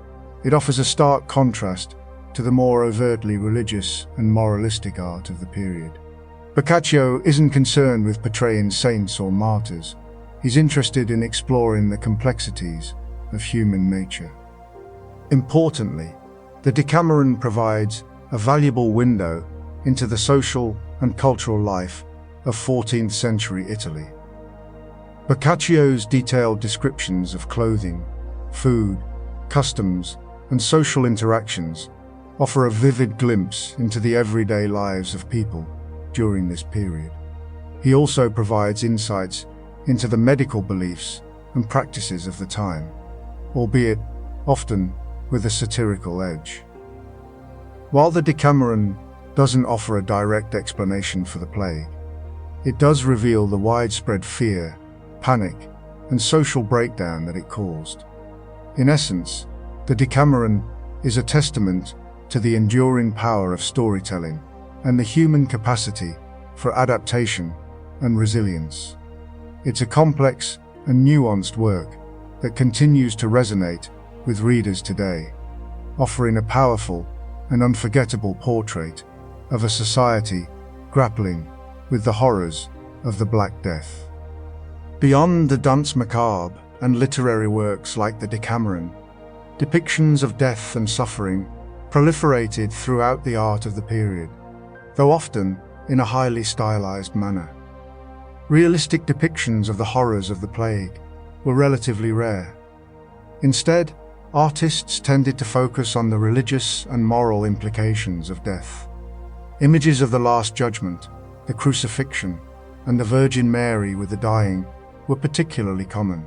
A: It offers a stark contrast to the more overtly religious and moralistic art of the period. Boccaccio isn't concerned with portraying saints or martyrs. He's interested in exploring the complexities of human nature. Importantly, the Decameron provides a valuable window into the social and cultural life of 14th century Italy. Boccaccio's detailed descriptions of clothing, food, customs, and social interactions offer a vivid glimpse into the everyday lives of people during this period. He also provides insights into the medical beliefs and practices of the time, albeit often with a satirical edge. While the Decameron doesn't offer a direct explanation for the plague, it does reveal the widespread fear, panic, and social breakdown that it caused. In essence, the Decameron is a testament to the enduring power of storytelling and the human capacity for adaptation and resilience. It's a complex and nuanced work that continues to resonate with readers today, offering a powerful and unforgettable portrait of a society grappling with the horrors of the Black Death. Beyond the danse macabre and literary works like the Decameron, depictions of death and suffering proliferated throughout the art of the period, though often in a highly stylized manner. Realistic depictions of the horrors of the plague were relatively rare. Instead, artists tended to focus on the religious and moral implications of death. Images of the Last Judgment, the crucifixion, and the Virgin Mary with the dying were particularly common.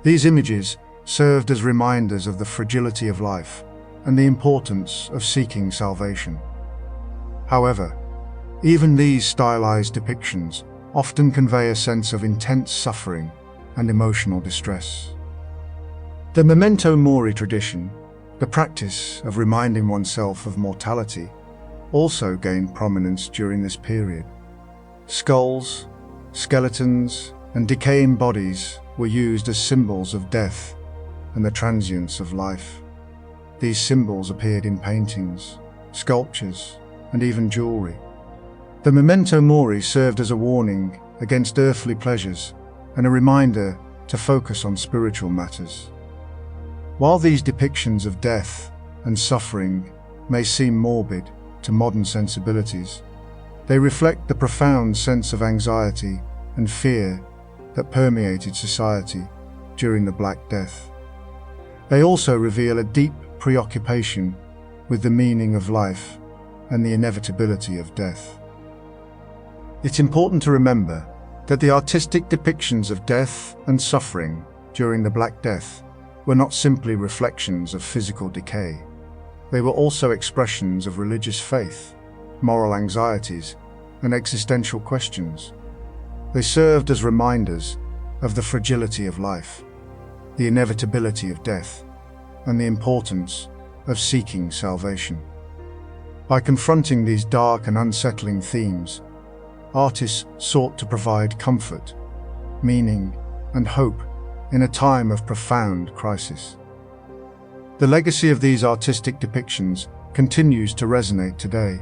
A: These images served as reminders of the fragility of life and the importance of seeking salvation. However, even these stylized depictions often convey a sense of intense suffering and emotional distress. The memento mori tradition, the practice of reminding oneself of mortality, also gained prominence during this period. Skulls, skeletons, and decaying bodies were used as symbols of death and the transience of life. These symbols appeared in paintings, sculptures, and even jewelry. The memento mori served as a warning against earthly pleasures and a reminder to focus on spiritual matters. While these depictions of death and suffering may seem morbid to modern sensibilities, they reflect the profound sense of anxiety and fear that permeated society during the Black Death. They also reveal a deep preoccupation with the meaning of life and the inevitability of death. It's important to remember that the artistic depictions of death and suffering during the Black Death were not simply reflections of physical decay. They were also expressions of religious faith, moral anxieties, and existential questions. They served as reminders of the fragility of life, the inevitability of death, and the importance of seeking salvation. By confronting these dark and unsettling themes, artists sought to provide comfort, meaning, and hope in a time of profound crisis. The legacy of these artistic depictions continues to resonate today,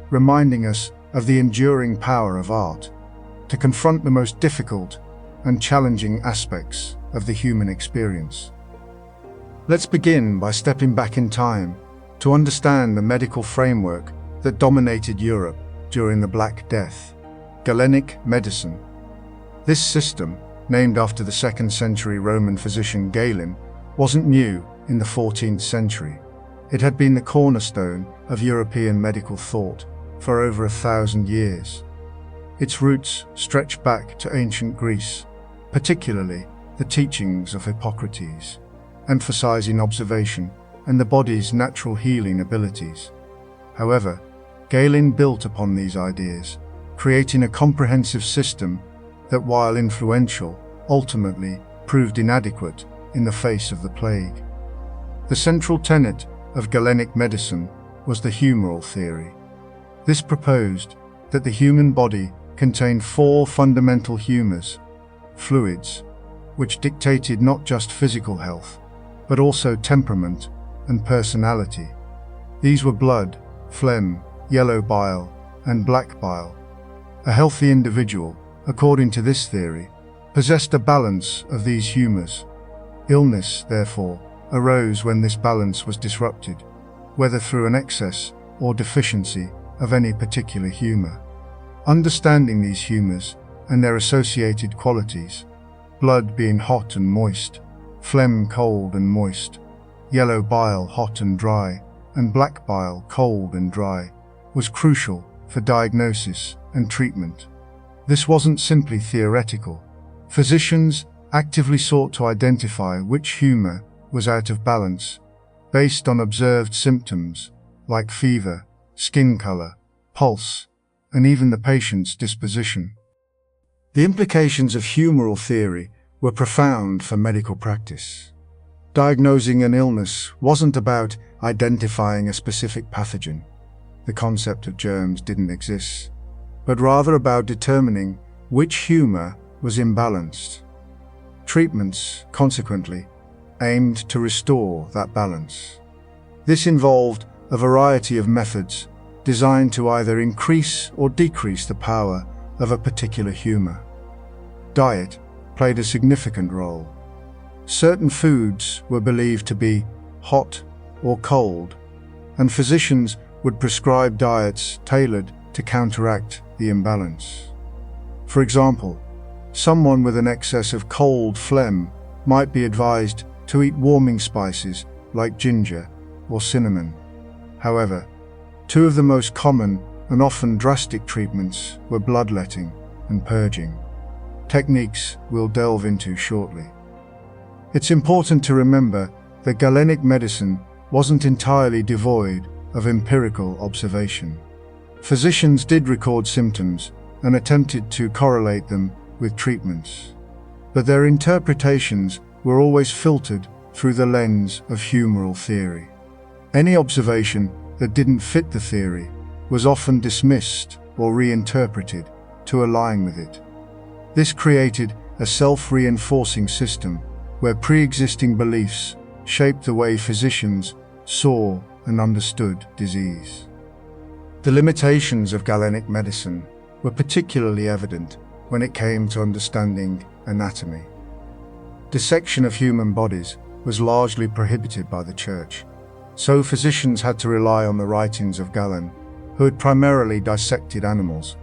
A: reminding us of the enduring power of art to confront the most difficult and challenging aspects of the human experience. Let's begin by stepping back in time to understand the medical framework that dominated Europe during the Black Death: Galenic medicine. This system, named after the 2nd century Roman physician Galen, wasn't new in the 14th century. It had been the cornerstone of European medical thought for over 1,000 years. Its roots stretch back to ancient Greece, particularly the teachings of Hippocrates, emphasizing observation and the body's natural healing abilities. However, Galen built upon these ideas, creating a comprehensive system that, while influential, ultimately proved inadequate in the face of the plague. The central tenet of Galenic medicine was the humoral theory. This proposed that the human body contained 4 fundamental humors, fluids, which dictated not just physical health, but also temperament and personality. These were blood, phlegm, yellow bile, and black bile. A healthy individual, according to this theory, possessed a balance of these humors. Illness, therefore, arose when this balance was disrupted, whether through an excess or deficiency of any particular humor. Understanding these humors and their associated qualities, blood being hot and moist, phlegm cold and moist, yellow bile hot and dry, and black bile cold and dry, was crucial for diagnosis and treatment. This wasn't simply theoretical. Physicians actively sought to identify which humor was out of balance based on observed symptoms like fever, skin color, pulse, and even the patient's disposition. The implications of humoral theory were profound for medical practice. Diagnosing an illness wasn't about identifying a specific pathogen. The concept of germs didn't exist, but rather about determining which humor was imbalanced. Treatments, consequently, aimed to restore that balance. This involved a variety of methods designed to either increase or decrease the power of a particular humor. Diet played a significant role. Certain foods were believed to be hot or cold, and physicians would prescribe diets tailored to counteract the imbalance. For example, someone with an excess of cold phlegm might be advised to eat warming spices like ginger or cinnamon. However, two of the most common and often drastic treatments were bloodletting and purging, techniques we'll delve into shortly. It's important to remember that Galenic medicine wasn't entirely devoid of empirical observation. Physicians did record symptoms and attempted to correlate them with treatments, but their interpretations were always filtered through the lens of humoral theory. Any observation that didn't fit the theory was often dismissed or reinterpreted to align with it. This created a self-reinforcing system where pre-existing beliefs shaped the way physicians saw and understood disease. The limitations of Galenic medicine were particularly evident when it came to understanding anatomy. Dissection of human bodies was largely prohibited by the Church, so physicians had to rely on the writings of Galen, who had primarily dissected animals,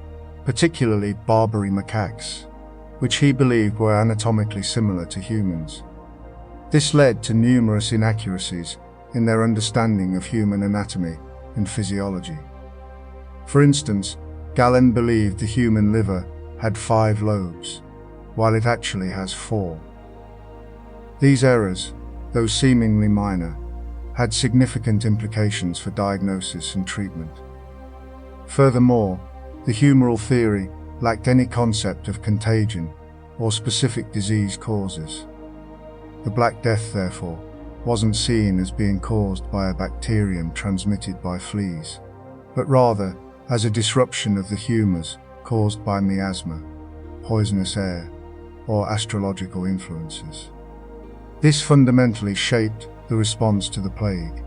A: particularly Barbary macaques, which he believed were anatomically similar to humans. This led to numerous inaccuracies in their understanding of human anatomy and physiology. For instance, Galen believed the human liver had 5 lobes, while it actually has 4. These errors, though seemingly minor, had significant implications for diagnosis and treatment. Furthermore, the humoral theory lacked any concept of contagion or specific disease causes. The Black Death, therefore, wasn't seen as being caused by a bacterium transmitted by fleas, but rather as a disruption of the humors caused by miasma, poisonous air, or astrological influences. This fundamentally shaped the response to the plague,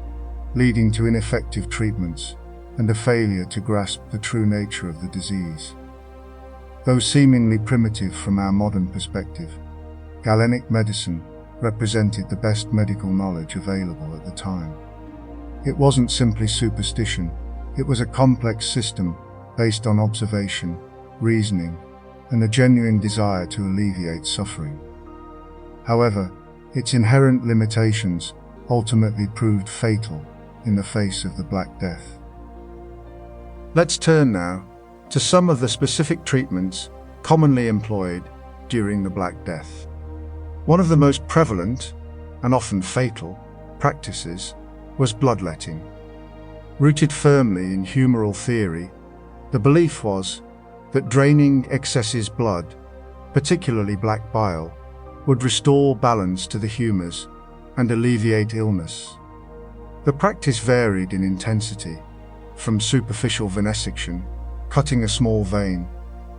A: leading to ineffective treatments and a failure to grasp the true nature of the disease. Though seemingly primitive from our modern perspective, Galenic medicine represented the best medical knowledge available at the time. It wasn't simply superstition, it was a complex system based on observation, reasoning, and a genuine desire to alleviate suffering. However, its inherent limitations ultimately proved fatal in the face of the Black Death. Let's turn now to some of the specific treatments commonly employed during the Black Death. One of the most prevalent, and often fatal, practices was bloodletting. Rooted firmly in humoral theory, the belief was that draining excess blood, particularly black bile, would restore balance to the humors and alleviate illness. The practice varied in intensity, from superficial venesection, cutting a small vein,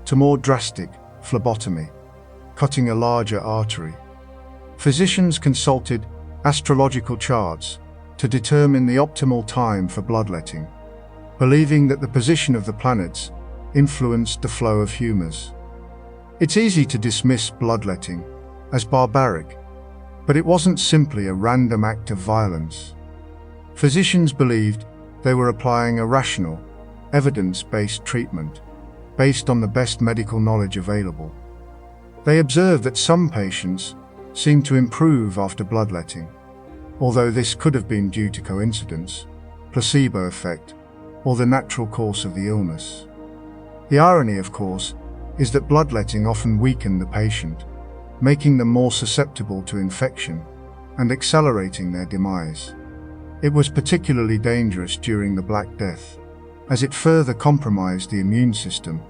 A: to more drastic phlebotomy, cutting a larger artery. Physicians consulted astrological charts to determine the optimal time for bloodletting, believing that the position of the planets influenced the flow of humors. It's easy to dismiss bloodletting as barbaric, but it wasn't simply a random act of violence. Physicians believed They were applying a rational, evidence-based treatment based on the best medical knowledge available. They observed that some patients seemed to improve after bloodletting, although this could have been due to coincidence, placebo effect, or the natural course of the illness. The irony, of course, is that bloodletting often weakened the patient, making them more susceptible to infection and accelerating their demise. It was particularly dangerous during the Black Death, as it further compromised the immune system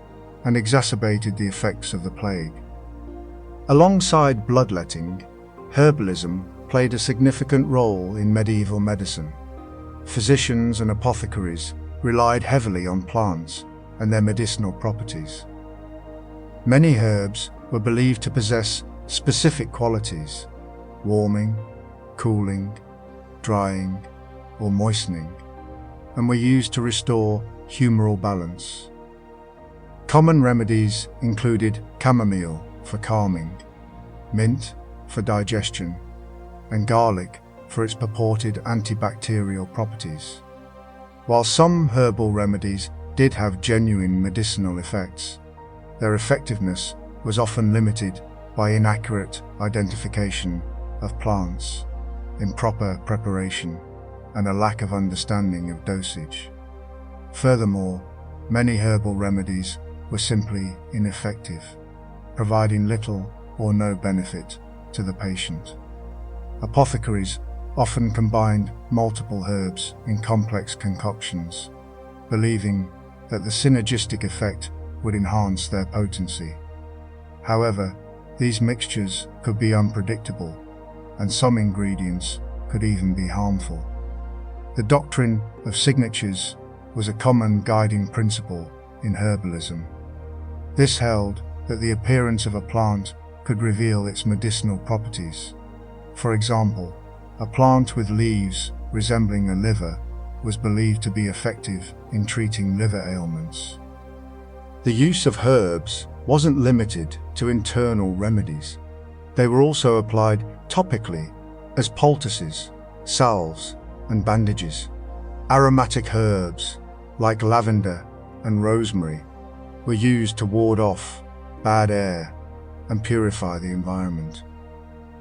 A: and exacerbated the effects of the plague. Alongside bloodletting, herbalism played a significant role in medieval medicine. Physicians and apothecaries relied heavily on plants and their medicinal properties. Many herbs were believed to possess specific qualities: warming, cooling, drying, or moistening, and were used to restore humoral balance. Common remedies included chamomile for calming, mint for digestion, and garlic for its purported antibacterial properties. While some herbal remedies did have genuine medicinal effects, their effectiveness was often limited by inaccurate identification of plants, improper preparation, and a lack of understanding of dosage. Furthermore, many herbal remedies were simply ineffective, providing little or no benefit to the patient. Apothecaries often combined multiple herbs in complex concoctions, believing that the synergistic effect would enhance their potency. However, these mixtures could be unpredictable, and some ingredients could even be harmful. The doctrine of signatures was a common guiding principle in herbalism. This held that the appearance of a plant could reveal its medicinal properties. For example, a plant with leaves resembling a liver was believed to be effective in treating liver ailments. The use of herbs wasn't limited to internal remedies. They were also applied topically as poultices, salves, and bandages. Aromatic herbs like lavender and rosemary were used to ward off bad air and purify the environment.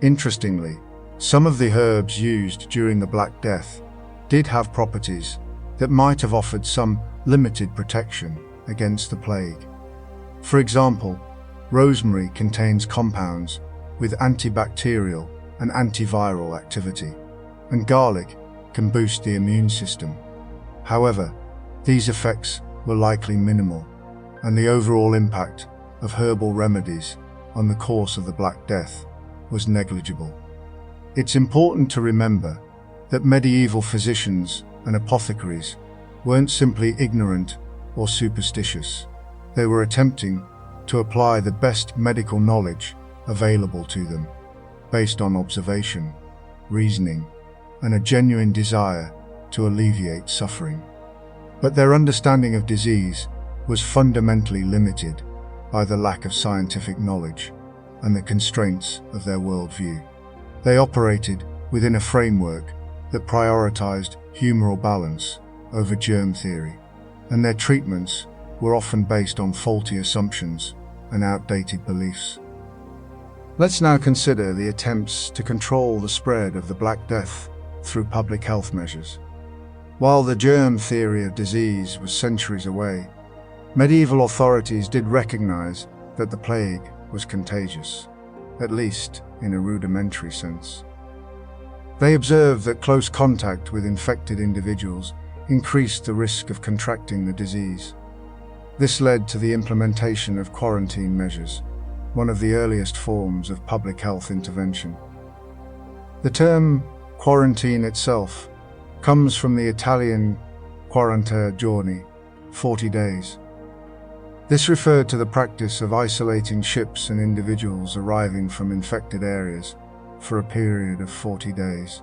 A: Interestingly, some of the herbs used during the Black Death did have properties that might have offered some limited protection against the plague. For example, rosemary contains compounds with antibacterial and antiviral activity, and garlic can boost the immune system. However, these effects were likely minimal, and the overall impact of herbal remedies on the course of the Black Death was negligible. It's important to remember that medieval physicians and apothecaries weren't simply ignorant or superstitious. They were attempting to apply the best medical knowledge available to them, based on observation, reasoning, and a genuine desire to alleviate suffering. But their understanding of disease was fundamentally limited by the lack of scientific knowledge and the constraints of their worldview. They operated within a framework that prioritized humoral balance over germ theory, and their treatments were often based on faulty assumptions and outdated beliefs. Let's now consider the attempts to control the spread of the Black Death through public health measures. While the germ theory of disease was centuries away, medieval authorities did recognize that the plague was contagious, at least in a rudimentary sense. They observed that close contact with infected individuals increased the risk of contracting the disease. This led to the implementation of quarantine measures, one of the earliest forms of public health intervention. The term quarantine itself comes from the Italian 40 giorni, 40 days. This referred to the practice of isolating ships and individuals arriving from infected areas for a period of 40 days,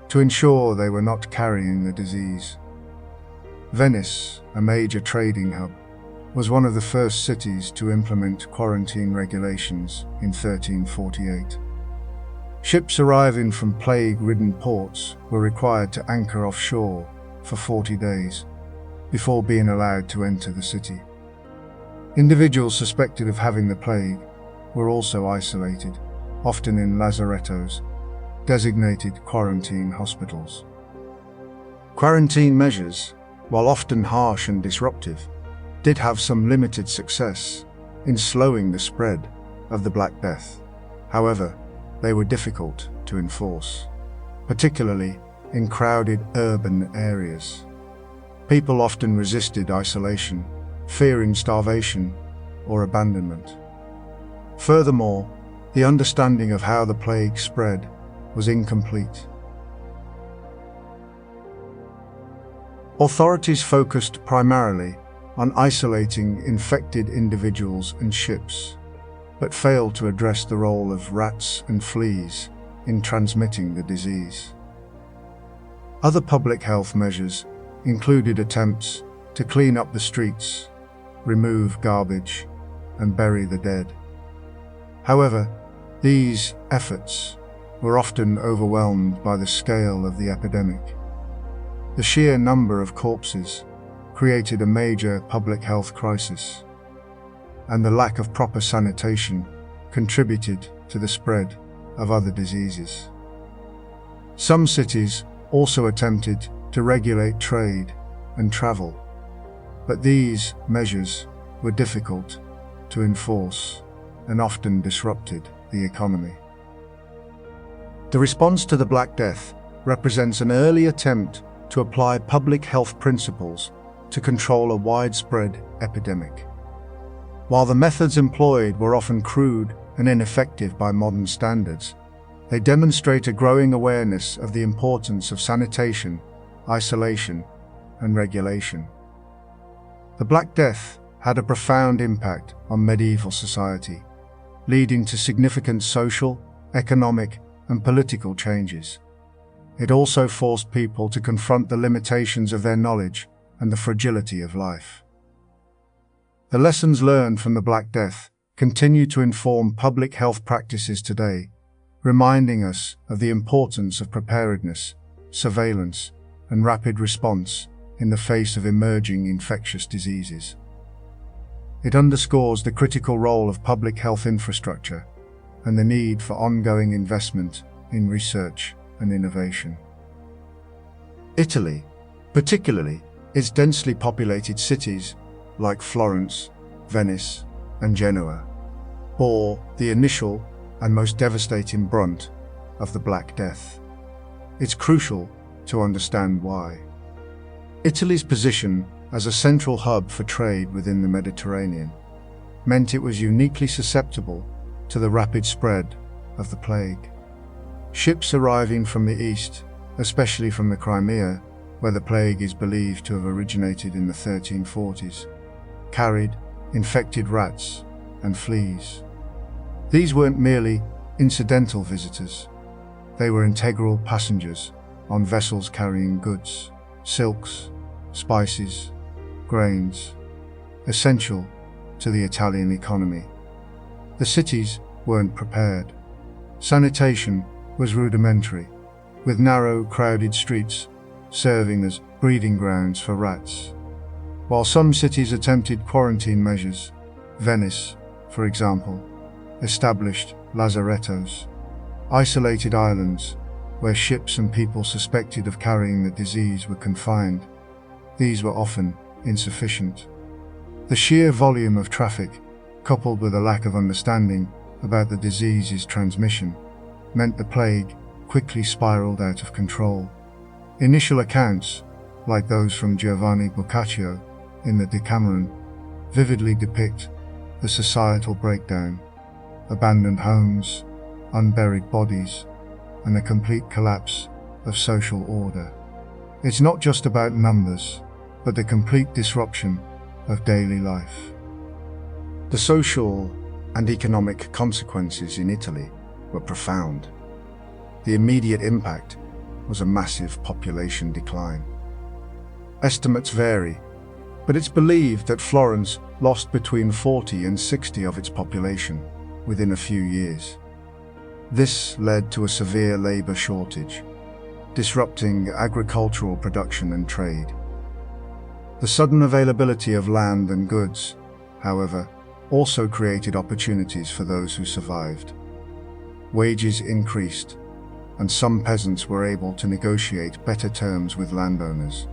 A: to ensure they were not carrying the disease. Venice, a major trading hub, was one of the first cities to implement quarantine regulations in 1348. Ships arriving from plague-ridden ports were required to anchor offshore for 40 days before being allowed to enter the city. Individuals suspected of having the plague were also isolated, often in lazarettos, designated quarantine hospitals. Quarantine measures, while often harsh and disruptive, did have some limited success in slowing the spread of the Black Death. However, they were difficult to enforce, particularly in crowded urban areas. People often resisted isolation, fearing starvation or abandonment. Furthermore, the understanding of how the plague spread was incomplete. Authorities focused primarily on isolating infected individuals and ships, but failed to address the role of rats and fleas in transmitting the disease. Other public health measures included attempts to clean up the streets, remove garbage, and bury the dead. However, these efforts were often overwhelmed by the scale of the epidemic. The sheer number of corpses created a major public health crisis, and the lack of proper sanitation contributed to the spread of other diseases. Some cities also attempted to regulate trade and travel, but these measures were difficult to enforce and often disrupted the economy. The response to the Black Death represents an early attempt to apply public health principles to control a widespread epidemic. While the methods employed were often crude and ineffective by modern standards, they demonstrate a growing awareness of the importance of sanitation, isolation, and regulation. The Black Death had a profound impact on medieval society, leading to significant social, economic, and political changes. It also forced people to confront the limitations of their knowledge and the fragility of life. The lessons learned from the Black Death continue to inform public health practices today, reminding us of the importance of preparedness, surveillance, and rapid response in the face of emerging infectious diseases. It underscores the critical role of public health infrastructure and the need for ongoing investment in research and innovation. Italy, particularly its densely populated cities like Florence, Venice, and Genoa, bore the initial and most devastating brunt of the Black Death. It's crucial to understand why. Italy's position as a central hub for trade within the Mediterranean meant it was uniquely susceptible to the rapid spread of the plague. Ships arriving from the east, especially from the Crimea, where the plague is believed to have originated in the 1340s, carried infected rats and fleas. These weren't merely incidental visitors. They were integral passengers on vessels carrying goods, silks, spices, grains, essential to the Italian economy. The cities weren't prepared. Sanitation was rudimentary, with narrow, crowded streets serving as breeding grounds for rats. While some cities attempted quarantine measures, Venice, for example, established lazarettos, isolated islands where ships and people suspected of carrying the disease were confined. These were often insufficient. The sheer volume of traffic, coupled with a lack of understanding about the disease's transmission, meant the plague quickly spiraled out of control. Initial accounts, like those from Giovanni Boccaccio in the Decameron, vividly depict the societal breakdown: abandoned homes, unburied bodies, and a complete collapse of social order. It's not just about numbers, but the complete disruption of daily life. The social and economic consequences in Italy were profound. The immediate impact was a massive population decline. Estimates vary, but it's believed that Florence lost between 40 and 60 of its population within a few years. This led to a severe labor shortage, disrupting agricultural production and trade. The sudden availability of land and goods, however, also created opportunities for those who survived. Wages increased, and some peasants were able to negotiate better terms with landowners.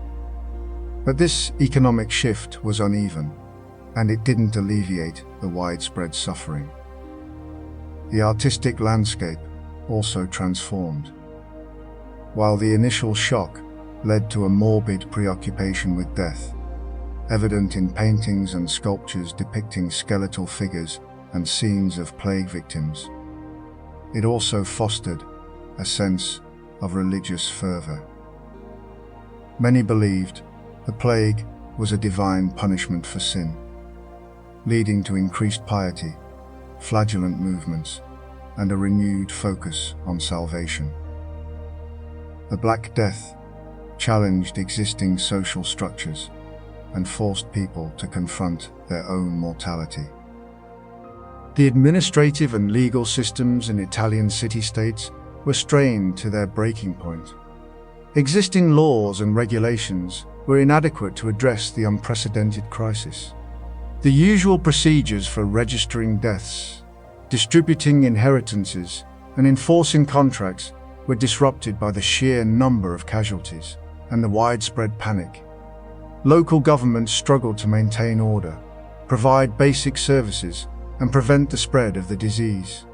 A: But this economic shift was uneven, and it didn't alleviate the widespread suffering. The artistic landscape also transformed. While the initial shock led to a morbid preoccupation with death, evident in paintings and sculptures depicting skeletal figures and scenes of plague victims, it also fostered a sense of religious fervor. Many believed the plague was a divine punishment for sin, leading to increased piety, flagellant movements, and a renewed focus on salvation. The Black Death challenged existing social structures and forced people to confront their own mortality. The administrative and legal systems in Italian city-states were strained to their breaking point. Existing laws and regulations were inadequate to address the unprecedented crisis. The usual procedures for registering deaths, distributing inheritances, and enforcing contracts were disrupted by the sheer number of casualties and the widespread panic. Local governments struggled to maintain order, provide basic services, and prevent the spread of the disease.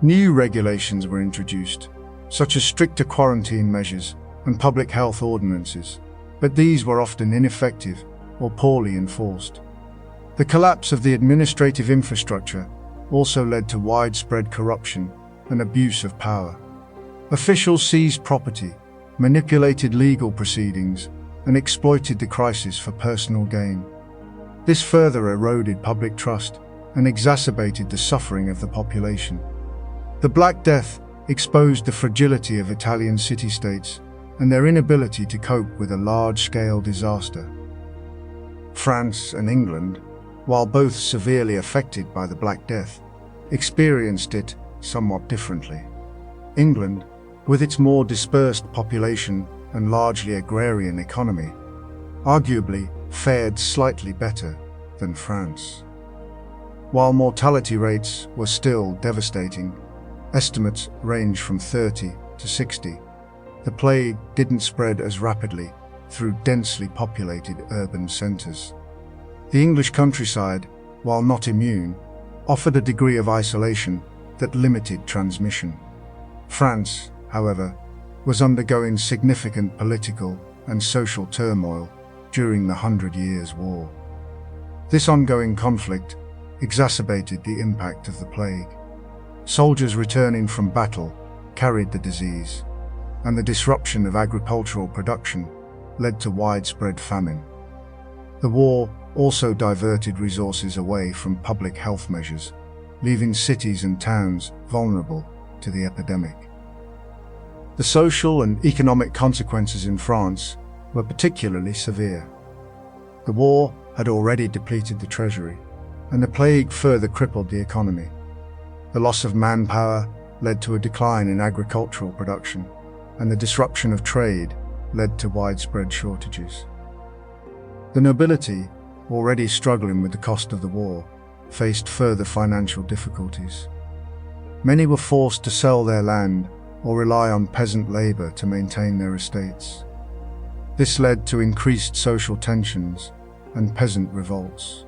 A: New regulations were introduced, such as stricter quarantine measures and public health ordinances, but these were often ineffective or poorly enforced. The collapse of the administrative infrastructure also led to widespread corruption and abuse of power. Officials seized property, manipulated legal proceedings, and exploited the crisis for personal gain. This further eroded public trust and exacerbated the suffering of the population. The Black Death exposed the fragility of Italian city-states and their inability to cope with a large-scale disaster. France and England, while both severely affected by the Black Death, experienced it somewhat differently. England, with its more dispersed population and largely agrarian economy, arguably fared slightly better than France. While mortality rates were still devastating, estimates range from 30 to 60, the plague didn't spread as rapidly through densely populated urban centres. The English countryside, while not immune, offered a degree of isolation that limited transmission. France, however, was undergoing significant political and social turmoil during the 100 Years' War. This ongoing conflict exacerbated the impact of the plague. Soldiers returning from battle carried the disease, and the disruption of agricultural production led to widespread famine. The war also diverted resources away from public health measures, leaving cities and towns vulnerable to the epidemic. The social and economic consequences in France were particularly severe. The war had already depleted the treasury, and the plague further crippled the economy. The loss of manpower led to a decline in agricultural production, and the disruption of trade led to widespread shortages. The nobility, already struggling with the cost of the war, faced further financial difficulties. Many were forced to sell their land or rely on peasant labor to maintain their estates. This led to increased social tensions and peasant revolts.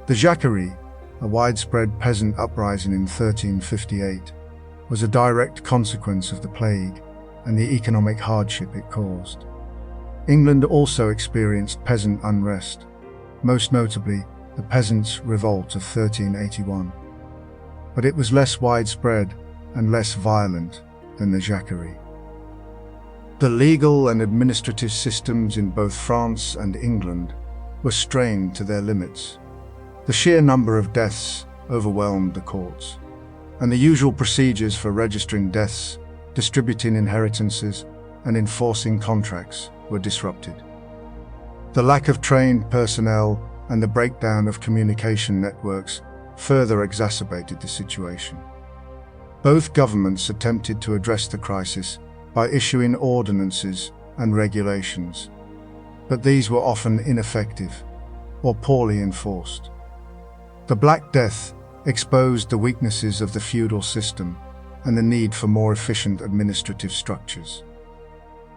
A: The Jacquerie, a widespread peasant uprising in 1358, was a direct consequence of the plague and the economic hardship it caused. England also experienced peasant unrest, most notably the Peasants' Revolt of 1381. But it was less widespread and less violent than the Jacquerie. The legal and administrative systems in both France and England were strained to their limits. The sheer number of deaths overwhelmed the courts, and the usual procedures for registering deaths, distributing inheritances, and enforcing contracts were disrupted. The lack of trained personnel and the breakdown of communication networks further exacerbated the situation. Both governments attempted to address the crisis by issuing ordinances and regulations, but these were often ineffective or poorly enforced. The Black Death exposed the weaknesses of the feudal system and the need for more efficient administrative structures.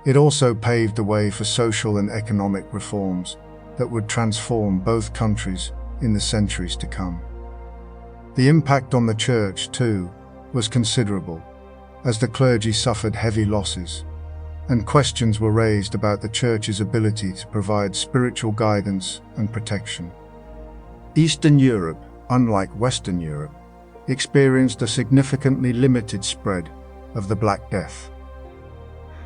A: It also paved the way for social and economic reforms that would transform both countries in the centuries to come. The impact on the church, too, was considerable, as the clergy suffered heavy losses, and questions were raised about the church's ability to provide spiritual guidance and protection. Eastern Europe, unlike Western Europe, experienced a significantly limited spread of the Black Death.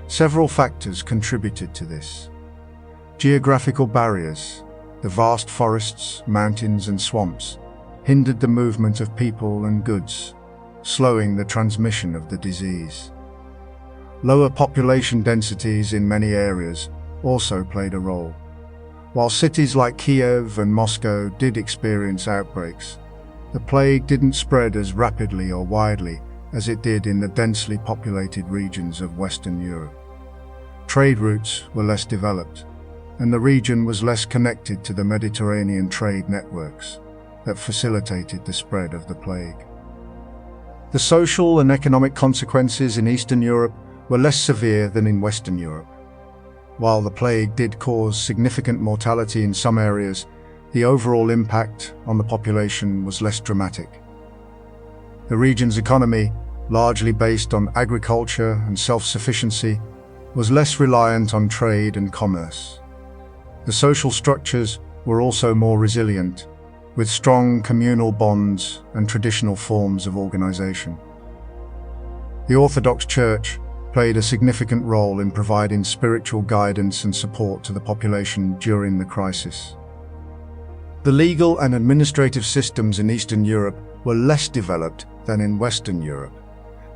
A: Several factors contributed to this. Geographical barriers, the vast forests, mountains, and swamps, hindered the movement of people and goods, slowing the transmission of the disease. Lower population densities in many areas also played a role. While cities like Kiev and Moscow did experience outbreaks, the plague didn't spread as rapidly or widely as it did in the densely populated regions of Western Europe. Trade routes were less developed, and the region was less connected to the Mediterranean trade networks that facilitated the spread of the plague. The social and economic consequences in Eastern Europe were less severe than in Western Europe. While the plague did cause significant mortality in some areas, the overall impact on the population was less dramatic. The region's economy, largely based on agriculture and self-sufficiency, was less reliant on trade and commerce. The social structures were also more resilient, with strong communal bonds and traditional forms of organization. The Orthodox Church played a significant role in providing spiritual guidance and support to the population during the crisis. The legal and administrative systems in Eastern Europe were less developed than in Western Europe,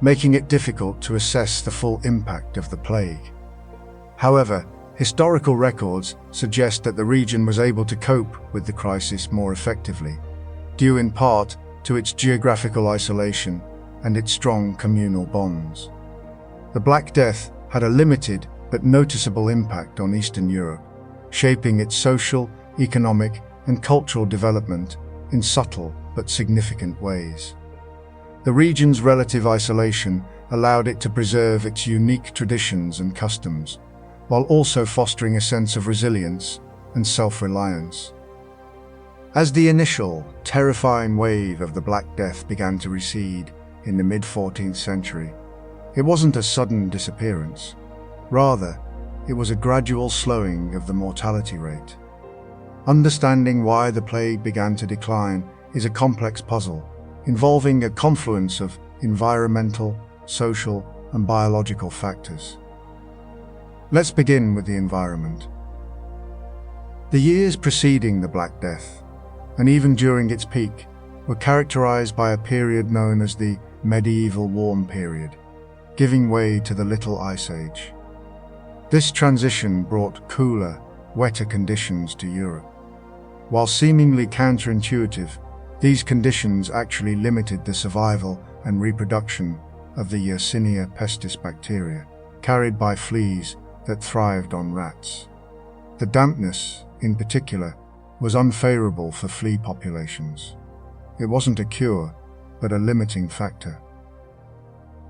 A: making it difficult to assess the full impact of the plague. However, historical records suggest that the region was able to cope with the crisis more effectively, due in part to its geographical isolation and its strong communal bonds. The Black Death had a limited but noticeable impact on Eastern Europe, shaping its social, economic, and cultural development in subtle but significant ways. The region's relative isolation allowed it to preserve its unique traditions and customs, while also fostering a sense of resilience and self-reliance. As the initial, terrifying wave of the Black Death began to recede in the mid-14th century, it wasn't a sudden disappearance. Rather, it was a gradual slowing of the mortality rate. Understanding why the plague began to decline is a complex puzzle, involving a confluence of environmental, social, and biological factors. Let's begin with the environment. The years preceding the Black Death, and even during its peak, were characterized by a period known as the medieval warm period, giving way to the Little Ice Age. This transition brought cooler, wetter conditions to Europe. While seemingly counterintuitive, these conditions actually limited the survival and reproduction of the Yersinia pestis bacteria, carried by fleas that thrived on rats. The dampness, in particular, was unfavorable for flea populations. It wasn't a cure, but a limiting factor.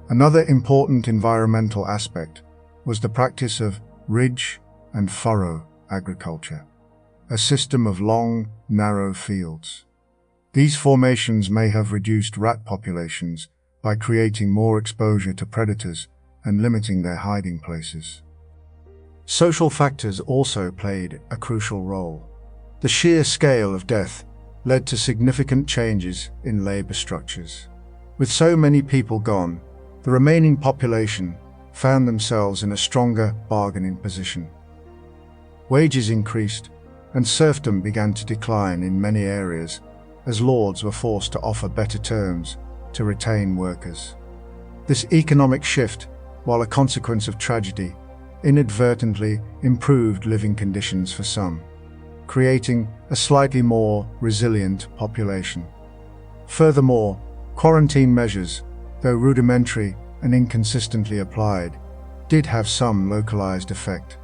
A: Another important environmental aspect was the practice of ridge and furrow agriculture, a system of long, narrow fields. These formations may have reduced rat populations by creating more exposure to predators and limiting their hiding places. Social factors also played a crucial role. The sheer scale of death led to significant changes in labor structures. With so many people gone, the remaining population found themselves in a stronger bargaining position. Wages increased, and serfdom began to decline in many areas as lords were forced to offer better terms to retain workers. This economic shift, while a consequence of tragedy, inadvertently improved living conditions for some, creating a slightly more resilient population. Furthermore, quarantine measures, though rudimentary and inconsistently applied, did have some localized effect.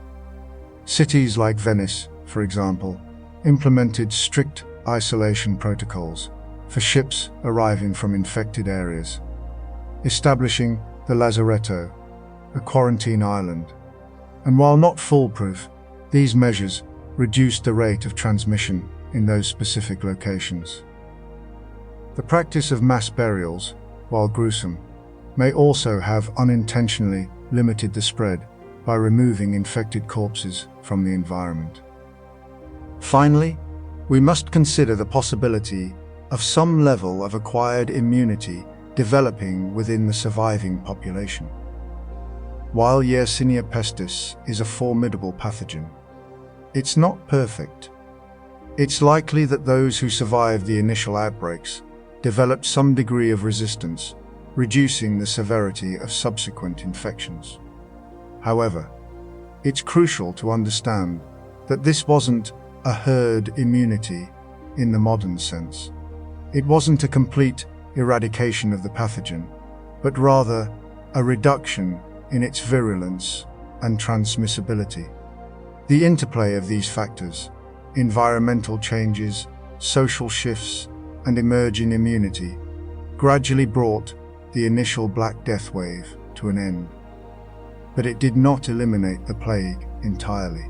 A: Cities like Venice, for example, implemented strict isolation protocols for ships arriving from infected areas, establishing the Lazaretto, a quarantine island. And while not foolproof, these measures reduced the rate of transmission in those specific locations. The practice of mass burials, while gruesome, may also have unintentionally limited the spread by removing infected corpses from the environment. Finally, we must consider the possibility of some level of acquired immunity developing within the surviving population. While Yersinia pestis is a formidable pathogen, it's not perfect. It's likely that those who survived the initial outbreaks developed some degree of resistance, reducing the severity of subsequent infections. However, it's crucial to understand that this wasn't a herd immunity in the modern sense. It wasn't a complete eradication of the pathogen, but rather a reduction in its virulence and transmissibility. The interplay of these factors, environmental changes, social shifts, and emerging immunity, gradually brought the initial Black Death wave to an end. But it did not eliminate the plague entirely.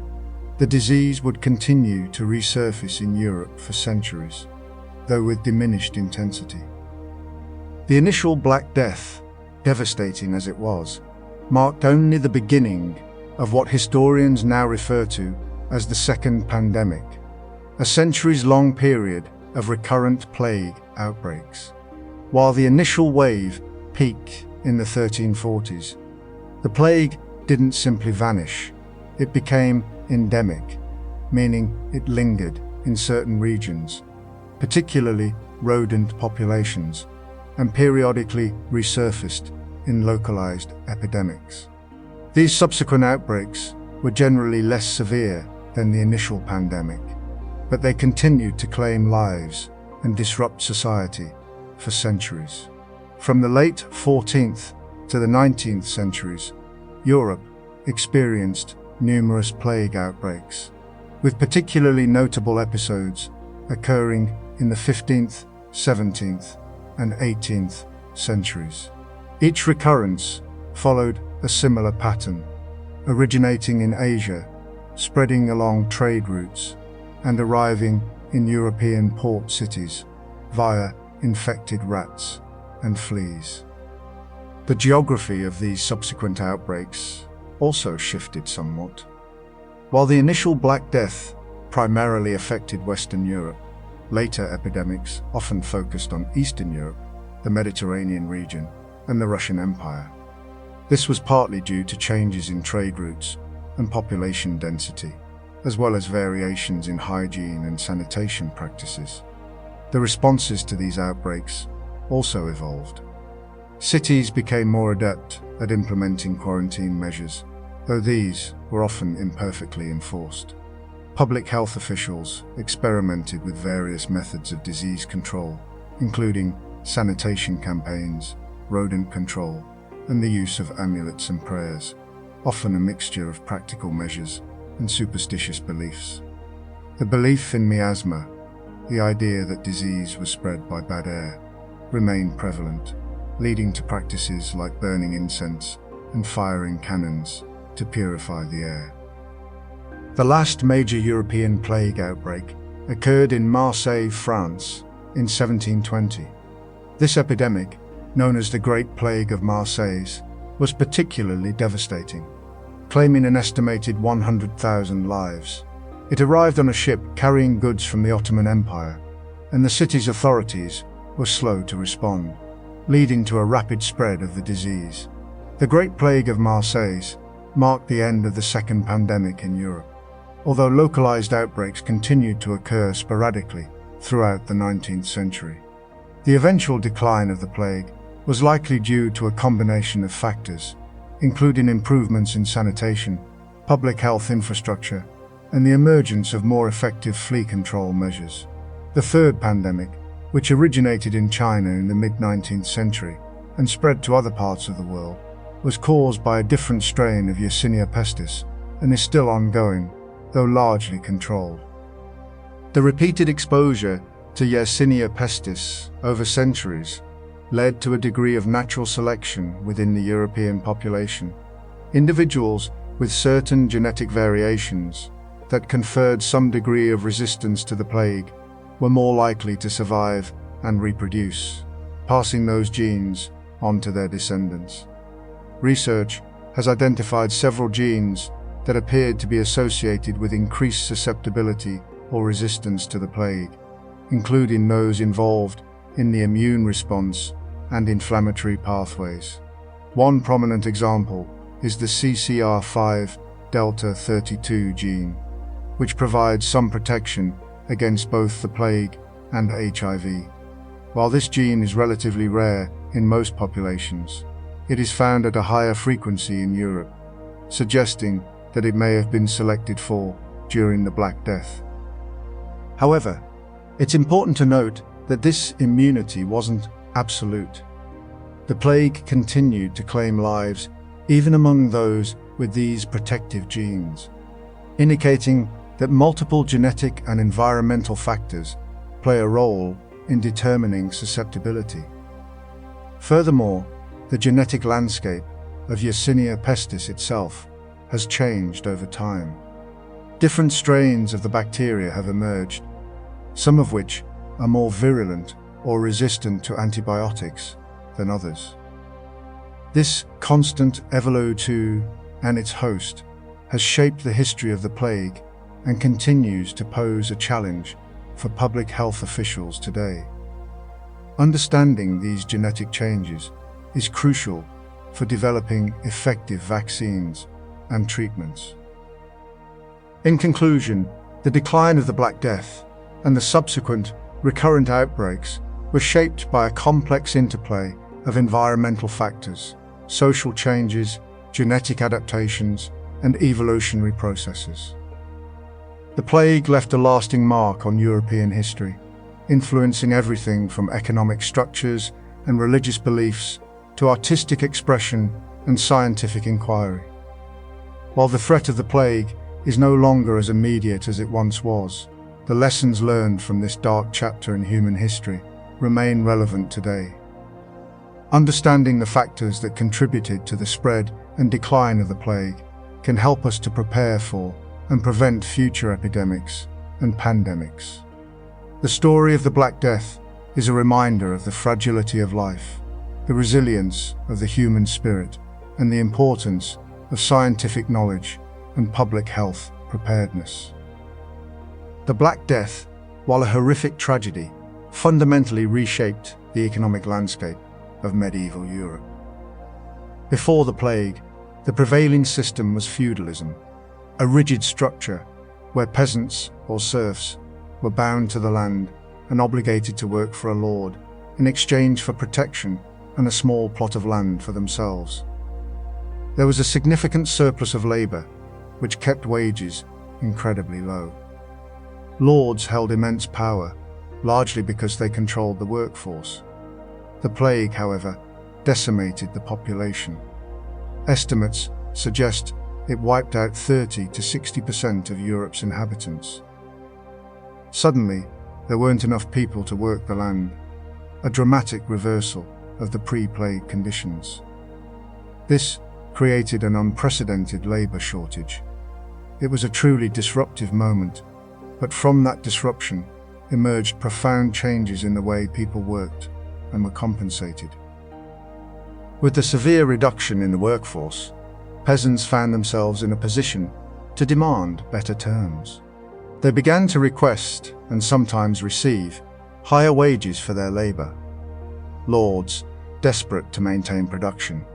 A: The disease would continue to resurface in Europe for centuries, though with diminished intensity. The initial Black Death, devastating as it was, marked only the beginning of what historians now refer to as the Second Pandemic, a centuries-long period of recurrent plague outbreaks. While the initial wave peaked in the 1340s, the plague didn't simply vanish. It became endemic, meaning it lingered in certain regions, particularly rodent populations, and periodically resurfaced in localized epidemics. These subsequent outbreaks were generally less severe than the initial pandemic, but they continued to claim lives and disrupt society for centuries. From the late 14th to the 19th centuries, Europe experienced numerous plague outbreaks, with particularly notable episodes occurring in the 15th, 17th, and 18th centuries. Each recurrence followed a similar pattern, originating in Asia, spreading along trade routes, and arriving in European port cities via infected rats and fleas. The geography of these subsequent outbreaks also shifted somewhat. While the initial Black Death primarily affected Western Europe, later epidemics often focused on Eastern Europe, the Mediterranean region, and the Russian Empire. This was partly due to changes in trade routes and population density, as well as variations in hygiene and sanitation practices. The responses to these outbreaks also evolved. Cities became more adept at implementing quarantine measures, though these were often imperfectly enforced. Public health officials experimented with various methods of disease control, including sanitation campaigns, rodent control, and the use of amulets and prayers, often a mixture of practical measures and superstitious beliefs. The belief in miasma, the idea that disease was spread by bad air, remained prevalent, leading to practices like burning incense and firing cannons to purify the air. The last major European plague outbreak occurred in Marseille, France, in 1720. This epidemic, known as the Great Plague of Marseille, was particularly devastating, claiming an estimated 100,000 lives. It arrived on a ship carrying goods from the Ottoman Empire, and the city's authorities were slow to respond, leading to a rapid spread of the disease. The Great Plague of Marseille marked the end of the Second Pandemic in Europe, although localized outbreaks continued to occur sporadically throughout the 19th century. The eventual decline of the plague was likely due to a combination of factors, including improvements in sanitation, public health infrastructure, and the emergence of more effective flea control measures. The third pandemic, which originated in China in the mid-19th century and spread to other parts of the world, was caused by a different strain of Yersinia pestis and is still ongoing, though largely controlled. The repeated exposure to Yersinia pestis over centuries led to a degree of natural selection within the European population. Individuals with certain genetic variations that conferred some degree of resistance to the plague were more likely to survive and reproduce, passing those genes on to their descendants. Research has identified several genes that appeared to be associated with increased susceptibility or resistance to the plague, including those involved in the immune response and inflammatory pathways. One prominent example is the CCR5 delta 32 gene, which provides some protection against both the plague and HIV. While this gene is relatively rare in most populations, it is found at a higher frequency in Europe, suggesting that it may have been selected for during the Black Death. However, it's important to note that this immunity wasn't absolute. The plague continued to claim lives even among those with these protective genes, indicating that multiple genetic and environmental factors play a role in determining susceptibility. Furthermore, the genetic landscape of Yersinia pestis itself has changed over time. Different strains of the bacteria have emerged, some of which are more virulent or resistant to antibiotics than others. This constant evolution and its host has shaped the history of the plague and continues to pose a challenge for public health officials today. Understanding these genetic changes is crucial for developing effective vaccines and treatments. In conclusion, the decline of the Black Death and the subsequent recurrent outbreaks were shaped by a complex interplay of environmental factors, social changes, genetic adaptations, and evolutionary processes. The plague left a lasting mark on European history, influencing everything from economic structures and religious beliefs to artistic expression and scientific inquiry. While the threat of the plague is no longer as immediate as it once was, the lessons learned from this dark chapter in human history remain relevant today. Understanding the factors that contributed to the spread and decline of the plague can help us to prepare for and prevent future epidemics and pandemics. The story of the Black Death is a reminder of the fragility of life, the resilience of the human spirit, and the importance of scientific knowledge and public health preparedness. The Black Death, while a horrific tragedy, fundamentally reshaped the economic landscape of medieval Europe. Before the plague, the prevailing system was feudalism, a rigid structure where peasants or serfs were bound to the land and obligated to work for a lord in exchange for protection and a small plot of land for themselves. There was a significant surplus of labor, which kept wages incredibly low. Lords held immense power, largely because they controlled the workforce. The plague, however, decimated the population. Estimates suggest it wiped out 30 to 60% of Europe's inhabitants. Suddenly, there weren't enough people to work the land, a dramatic reversal of the pre-plague conditions. This created an unprecedented labor shortage. It was a truly disruptive moment, but from that disruption emerged profound changes in the way people worked and were compensated. With the severe reduction in the workforce, peasants found themselves in a position to demand better terms. They began to request, and sometimes receive, higher wages for their labor. Lords, desperate to maintain production,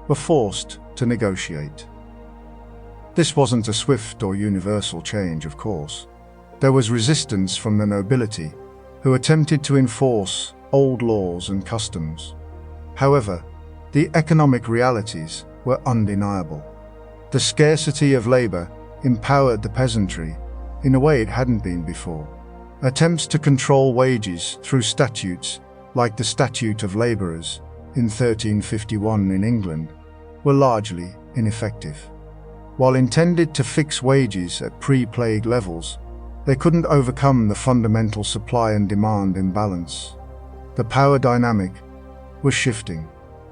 A: were forced to negotiate. This wasn't a swift or universal change, of course. There was resistance from the nobility, who attempted to enforce old laws and customs. However, the economic realities were undeniable. The scarcity of labor empowered the peasantry in a way it hadn't been before. Attempts to control wages through statutes, like the Statute of Labourers in 1351 in England, were largely ineffective. While intended to fix wages at pre-plague levels, they couldn't overcome the fundamental supply and demand imbalance. The power dynamic was shifting.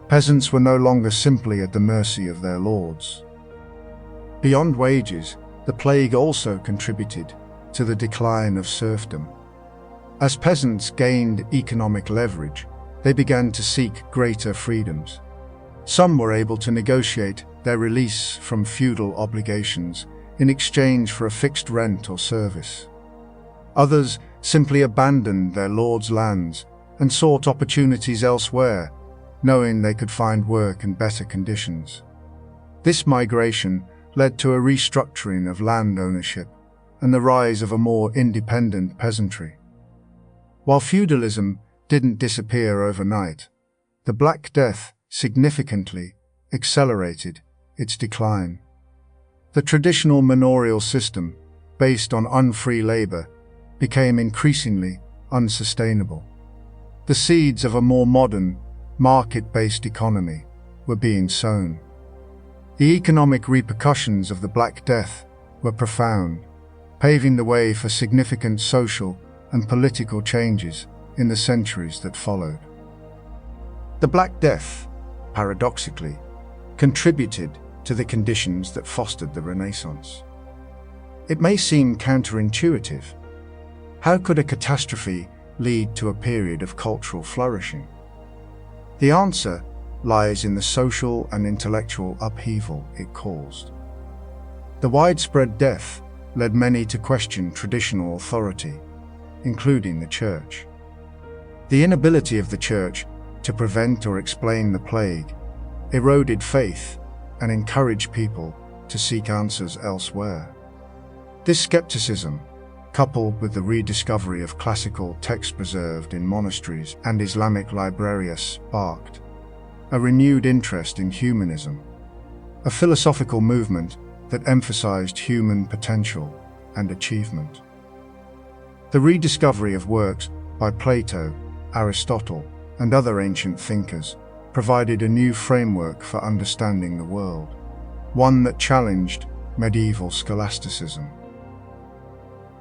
A: Peasants were no longer simply at the mercy of their lords. Beyond wages, the plague also contributed to the decline of serfdom. As peasants gained economic leverage, they began to seek greater freedoms. Some were able to negotiate their release from feudal obligations in exchange for a fixed rent or service. Others simply abandoned their lords' lands and sought opportunities elsewhere, knowing they could find work in better conditions. This migration led to a restructuring of land ownership and the rise of a more independent peasantry. While feudalism didn't disappear overnight, the Black Death significantly accelerated its decline. The traditional manorial system, based on unfree labor, became increasingly unsustainable. The seeds of a more modern, market-based economy were being sown. The economic repercussions of the Black Death were profound, paving the way for significant social and political changes in the centuries that followed. The Black Death, paradoxically, contributed to the conditions that fostered the Renaissance. It may seem counterintuitive. How could a catastrophe lead to a period of cultural flourishing? The answer lies in the social and intellectual upheaval it caused. The widespread death led many to question traditional authority, including the Church. The inability of the Church to prevent or explain the plague eroded faith and encouraged people to seek answers elsewhere. This skepticism, coupled with the rediscovery of classical texts preserved in monasteries and Islamic libraries, sparked a renewed interest in humanism, a philosophical movement that emphasized human potential and achievement. The rediscovery of works by Plato, Aristotle, and other ancient thinkers provided a new framework for understanding the world, one that challenged medieval scholasticism.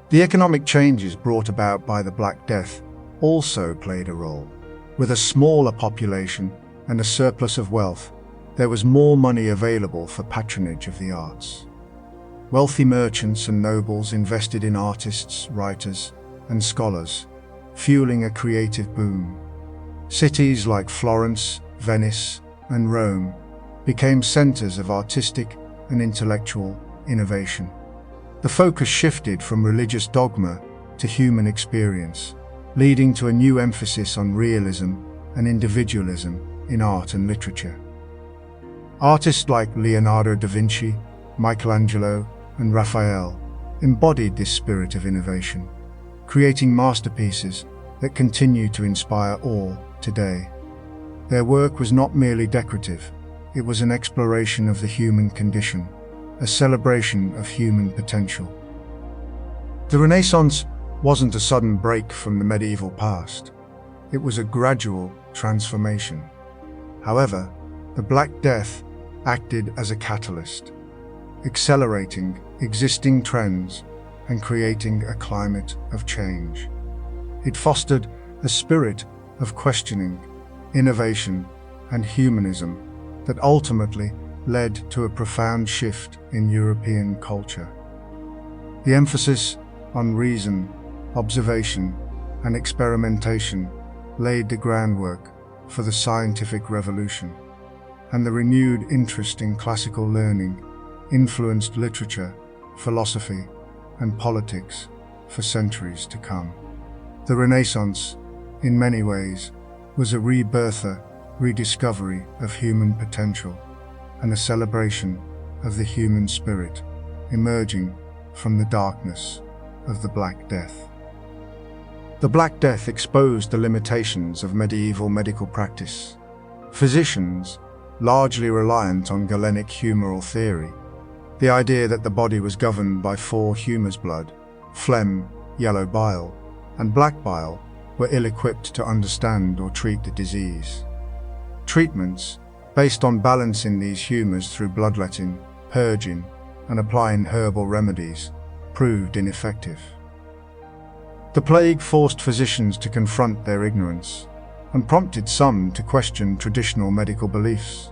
A: The economic changes brought about by the Black Death also played a role. With a smaller population and a surplus of wealth, there was more money available for patronage of the arts. Wealthy merchants and nobles invested in artists, writers, and scholars, fueling a creative boom. Cities like Florence, Venice, and Rome became centers of artistic and intellectual innovation. The focus shifted from religious dogma to human experience, leading to a new emphasis on realism and individualism in art and literature. Artists like Leonardo da Vinci, Michelangelo, and Raphael embodied this spirit of innovation, creating masterpieces that continue to inspire awe today. Their work was not merely decorative, it was an exploration of the human condition, a celebration of human potential. The Renaissance wasn't a sudden break from the medieval past. It was a gradual transformation. However, the Black Death acted as a catalyst, accelerating existing trends and creating a climate of change. It fostered a spirit of questioning, innovation, and humanism that ultimately led to a profound shift in European culture. The emphasis on reason, observation, and experimentation laid the groundwork for the scientific revolution, and the renewed interest in classical learning influenced literature, philosophy, and politics for centuries to come. The Renaissance, in many ways, was a rebirther, rediscovery of human potential, and a celebration of the human spirit emerging from the darkness of the Black Death. The Black Death exposed the limitations of medieval medical practice. Physicians, largely reliant on Galenic humoral theory, the idea that the body was governed by four humors: blood, phlegm, yellow bile, and black bile, were ill-equipped to understand or treat the disease. Treatments, based on balancing these humours through bloodletting, purging, and applying herbal remedies, proved ineffective. The plague forced physicians to confront their ignorance and prompted some to question traditional medical beliefs.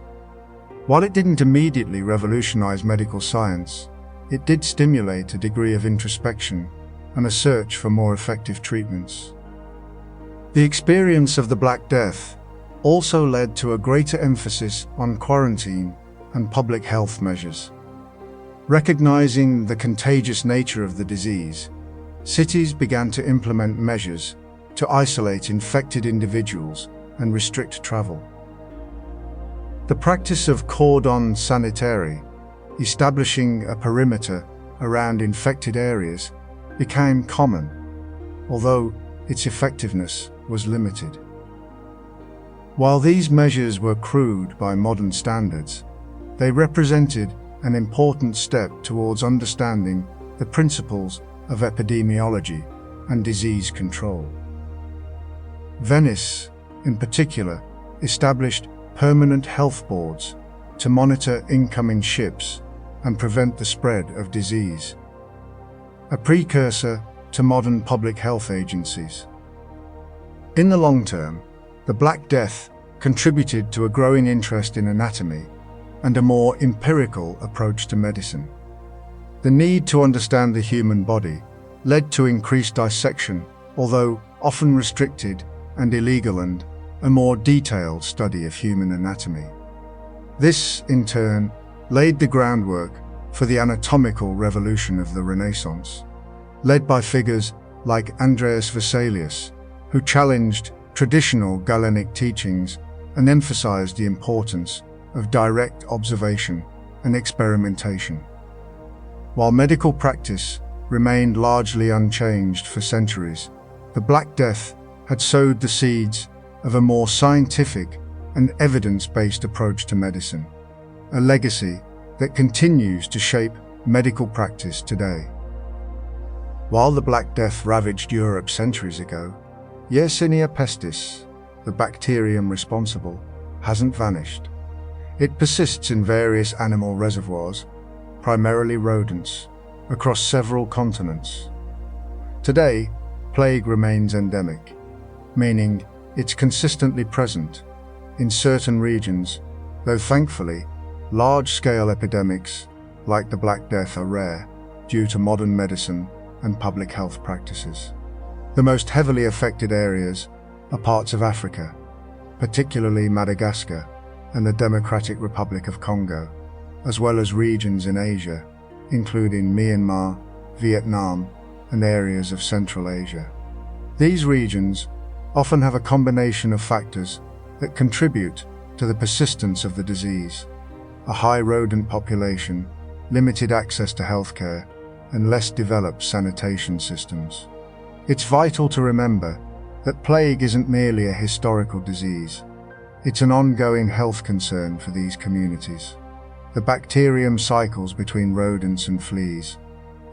A: While it didn't immediately revolutionize medical science, it did stimulate a degree of introspection and a search for more effective treatments. The experience of the Black Death also led to a greater emphasis on quarantine and public health measures. Recognizing the contagious nature of the disease, cities began to implement measures to isolate infected individuals and restrict travel. The practice of cordon sanitaire, establishing a perimeter around infected areas, became common, although its effectiveness was limited. While these measures were crude by modern standards, they represented an important step towards understanding the principles of epidemiology and disease control. Venice, in particular, established permanent health boards to monitor incoming ships and prevent the spread of disease, a precursor to modern public health agencies. In the long term, the Black Death contributed to a growing interest in anatomy and a more empirical approach to medicine. The need to understand the human body led to increased dissection, although often restricted and illegal, and a more detailed study of human anatomy. This, in turn, laid the groundwork for the anatomical revolution of the Renaissance, led by figures like Andreas Vesalius, who challenged traditional Galenic teachings and emphasized the importance of direct observation and experimentation. While medical practice remained largely unchanged for centuries, the Black Death had sowed the seeds of a more scientific and evidence-based approach to medicine, a legacy that continues to shape medical practice today. While the Black Death ravaged Europe centuries ago, Yersinia pestis, the bacterium responsible, hasn't vanished. It persists in various animal reservoirs, primarily rodents, across several continents. Today, plague remains endemic, meaning it's consistently present in certain regions, though thankfully, large-scale epidemics like the Black Death are rare due to modern medicine and public health practices. The most heavily affected areas are parts of Africa, particularly Madagascar and the Democratic Republic of Congo, as well as regions in Asia, including Myanmar, Vietnam, and areas of Central Asia. These regions often have a combination of factors that contribute to the persistence of the disease: a high rodent population, limited access to healthcare, and less developed sanitation systems. It's vital to remember that plague isn't merely a historical disease. It's an ongoing health concern for these communities. The bacterium cycles between rodents and fleas,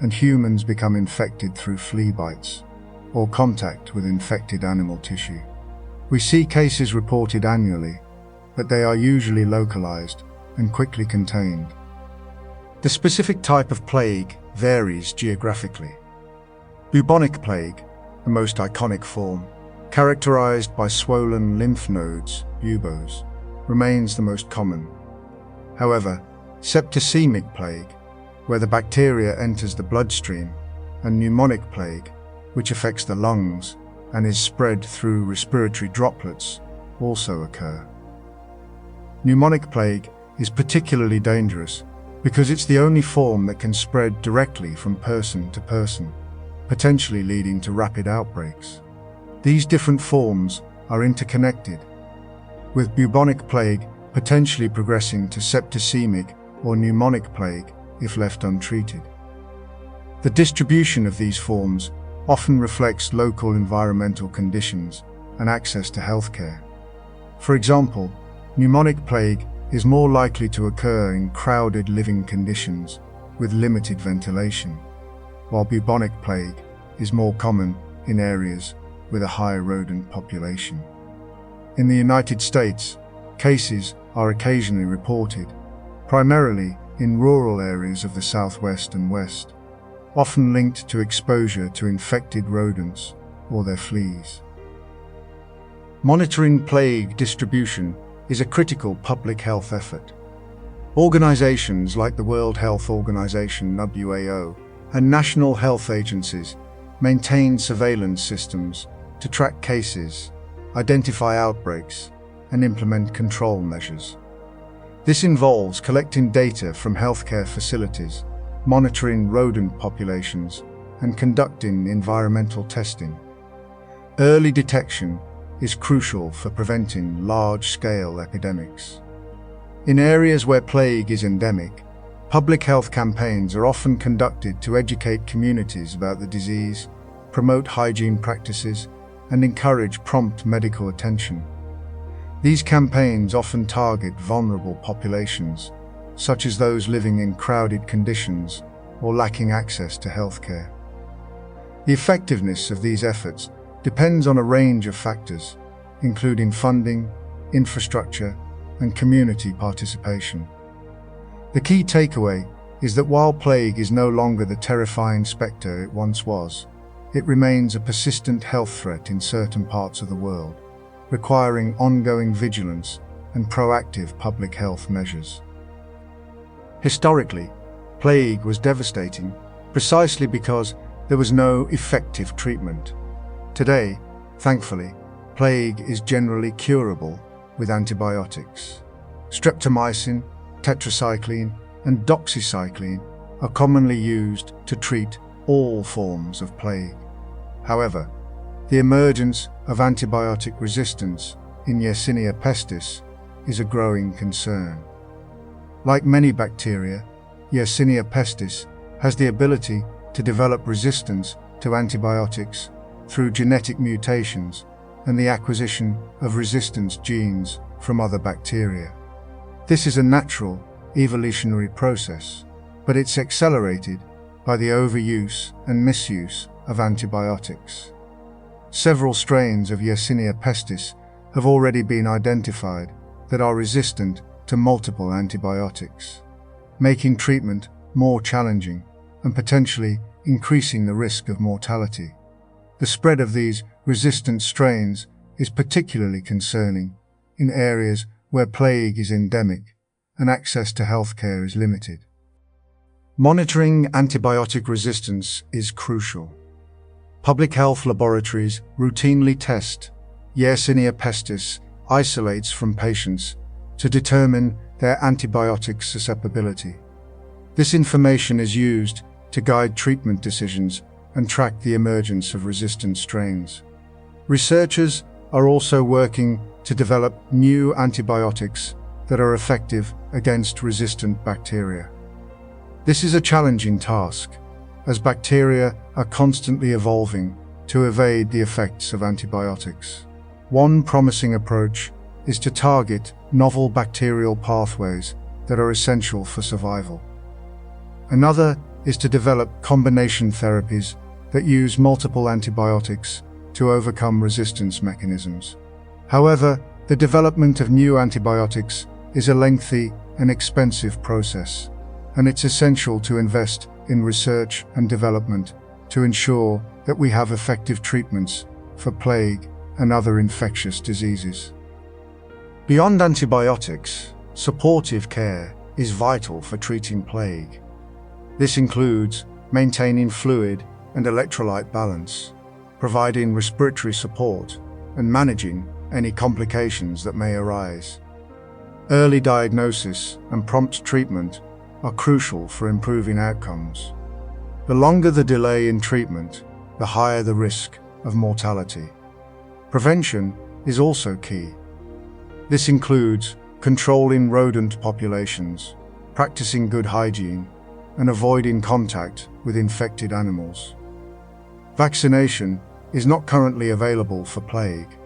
A: and humans become infected through flea bites or contact with infected animal tissue. We see cases reported annually, but they are usually localized and quickly contained. The specific type of plague varies geographically. Bubonic plague, the most iconic form, characterized by swollen lymph nodes, buboes, remains the most common. However, septicemic plague, where the bacteria enters the bloodstream, and pneumonic plague, which affects the lungs and is spread through respiratory droplets, also occur. Pneumonic plague is particularly dangerous because it's the only form that can spread directly from person to person, potentially leading to rapid outbreaks. These different forms are interconnected, with bubonic plague potentially progressing to septicemic or pneumonic plague if left untreated. The distribution of these forms often reflects local environmental conditions and access to healthcare. For example, pneumonic plague is more likely to occur in crowded living conditions with limited ventilation, while bubonic plague is more common in areas with a high rodent population. In the United States, cases are occasionally reported, primarily in rural areas of the southwest and west, often linked to exposure to infected rodents or their fleas. Monitoring plague distribution is a critical public health effort. Organizations like the World Health Organization (WHO) and national health agencies maintain surveillance systems to track cases, identify outbreaks, and implement control measures. This involves collecting data from healthcare facilities, monitoring rodent populations, and conducting environmental testing. Early detection is crucial for preventing large-scale epidemics. In areas where plague is endemic, public health campaigns are often conducted to educate communities about the disease, promote hygiene practices, and encourage prompt medical attention. These campaigns often target vulnerable populations, such as those living in crowded conditions or lacking access to healthcare. The effectiveness of these efforts depends on a range of factors, including funding, infrastructure, and community participation. The key takeaway is that while plague is no longer the terrifying spectre it once was, it remains a persistent health threat in certain parts of the world, requiring ongoing vigilance and proactive public health measures. Historically, plague was devastating precisely because there was no effective treatment. Today, thankfully, plague is generally curable with antibiotics. Streptomycin, tetracycline, and doxycycline are commonly used to treat all forms of plague. However, the emergence of antibiotic resistance in Yersinia pestis is a growing concern. Like many bacteria, Yersinia pestis has the ability to develop resistance to antibiotics through genetic mutations and the acquisition of resistance genes from other bacteria. This is a natural evolutionary process, but it's accelerated by the overuse and misuse of antibiotics. Several strains of Yersinia pestis have already been identified that are resistant to multiple antibiotics, making treatment more challenging and potentially increasing the risk of mortality. The spread of these resistant strains is particularly concerning in areas where plague is endemic and access to healthcare is limited. Monitoring antibiotic resistance is crucial. Public health laboratories routinely test Yersinia pestis isolates from patients to determine their antibiotic susceptibility. This information is used to guide treatment decisions and track the emergence of resistant strains. Researchers are also working to develop new antibiotics that are effective against resistant bacteria. This is a challenging task, as bacteria are constantly evolving to evade the effects of antibiotics. One promising approach is to target novel bacterial pathways that are essential for survival. Another is to develop combination therapies that use multiple antibiotics to overcome resistance mechanisms. However, the development of new antibiotics is a lengthy and expensive process, and it's essential to invest in research and development to ensure that we have effective treatments for plague and other infectious diseases. Beyond antibiotics, supportive care is vital for treating plague. This includes maintaining fluid and electrolyte balance, providing respiratory support, and managing any complications that may arise. Early diagnosis and prompt treatment are crucial for improving outcomes. The longer the delay in treatment, the higher the risk of mortality. Prevention is also key. This includes controlling rodent populations, practicing good hygiene, and avoiding contact with infected animals. Vaccination is not currently available for plague,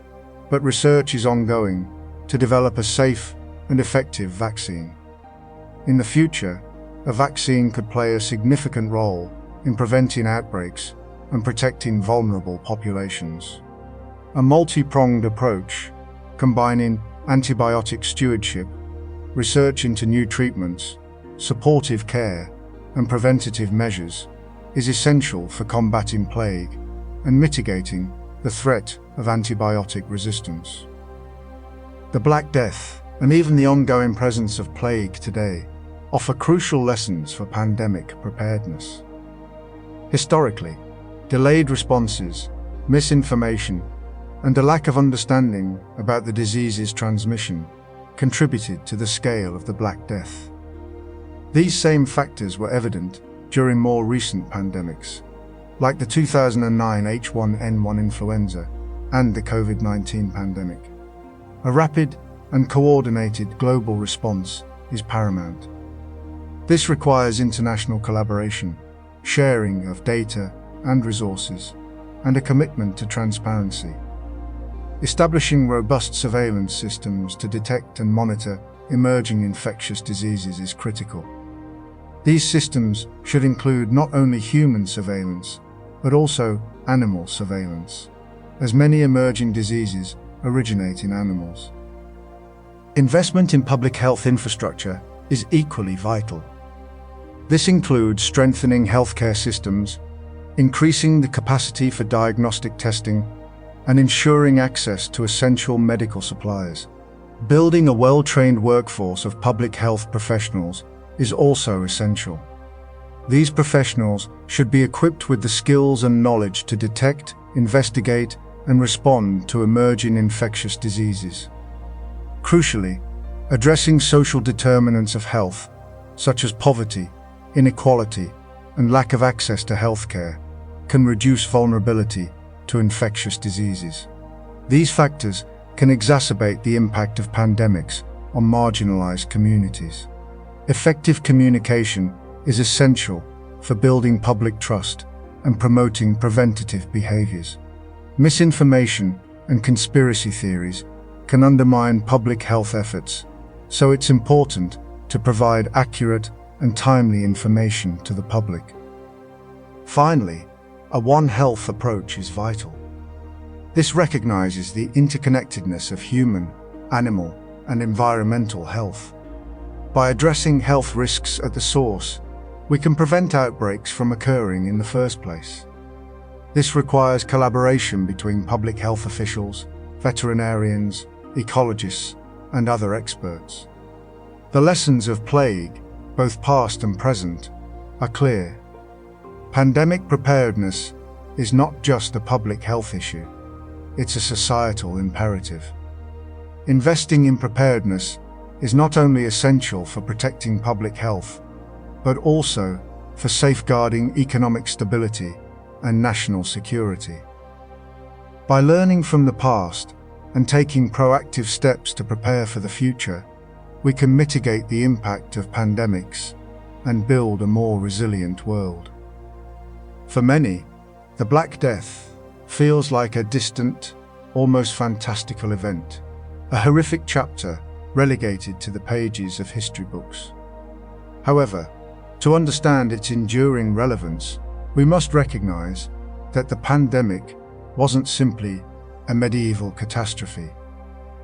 A: but research is ongoing to develop a safe and effective vaccine. In the future, a vaccine could play a significant role in preventing outbreaks and protecting vulnerable populations. A multi-pronged approach, combining antibiotic stewardship, research into new treatments, supportive care, and preventative measures is essential for combating plague and mitigating the threat of antibiotic resistance. The Black Death, and even the ongoing presence of plague today, offer crucial lessons for pandemic preparedness. Historically, delayed responses, misinformation, and a lack of understanding about the disease's transmission contributed to the scale of the Black Death. These same factors were evident during more recent pandemics, like the 2009 H1N1 influenza and the COVID-19 pandemic. A rapid and coordinated global response is paramount. This requires international collaboration, sharing of data and resources, and a commitment to transparency. Establishing robust surveillance systems to detect and monitor emerging infectious diseases is critical. These systems should include not only human surveillance, but also animal surveillance, as many emerging diseases originate in animals. Investment in public health infrastructure is equally vital. This includes strengthening healthcare systems, increasing the capacity for diagnostic testing, and ensuring access to essential medical supplies. Building a well-trained workforce of public health professionals is also essential. These professionals should be equipped with the skills and knowledge to detect, investigate, and respond to emerging infectious diseases. Crucially, addressing social determinants of health, such as poverty, inequality, and lack of access to healthcare, can reduce vulnerability to infectious diseases. These factors can exacerbate the impact of pandemics on marginalized communities. Effective communication is essential for building public trust and promoting preventative behaviors. Misinformation and conspiracy theories can undermine public health efforts, so it's important to provide accurate and timely information to the public. Finally, a One Health approach is vital. This recognizes the interconnectedness of human, animal, and environmental health. By addressing health risks at the source, we can prevent outbreaks from occurring in the first place. This requires collaboration between public health officials, veterinarians, ecologists, and other experts. The lessons of plague, both past and present, are clear. Pandemic preparedness is not just a public health issue, it's a societal imperative. Investing in preparedness is not only essential for protecting public health, but also for safeguarding economic stability and national security. By learning from the past and taking proactive steps to prepare for the future, we can mitigate the impact of pandemics and build a more resilient world. For many, the Black Death feels like a distant, almost fantastical event, a horrific chapter relegated to the pages of history books. However, to understand its enduring relevance, we must recognize that the pandemic wasn't simply a medieval catastrophe.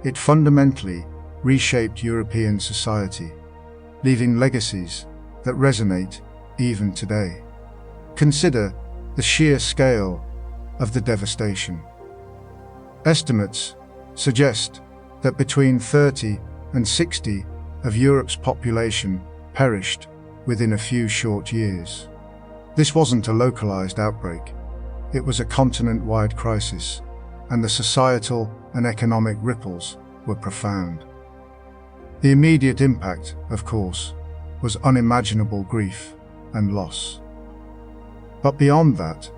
A: It fundamentally reshaped European society, leaving legacies that resonate even today. Consider the sheer scale of the devastation. Estimates suggest that between 30 and 60 of Europe's population perished within a few short years. This wasn't a localized outbreak. It was a continent-wide crisis, and the societal and economic ripples were profound. The immediate impact, of course, was unimaginable grief and loss. But beyond that,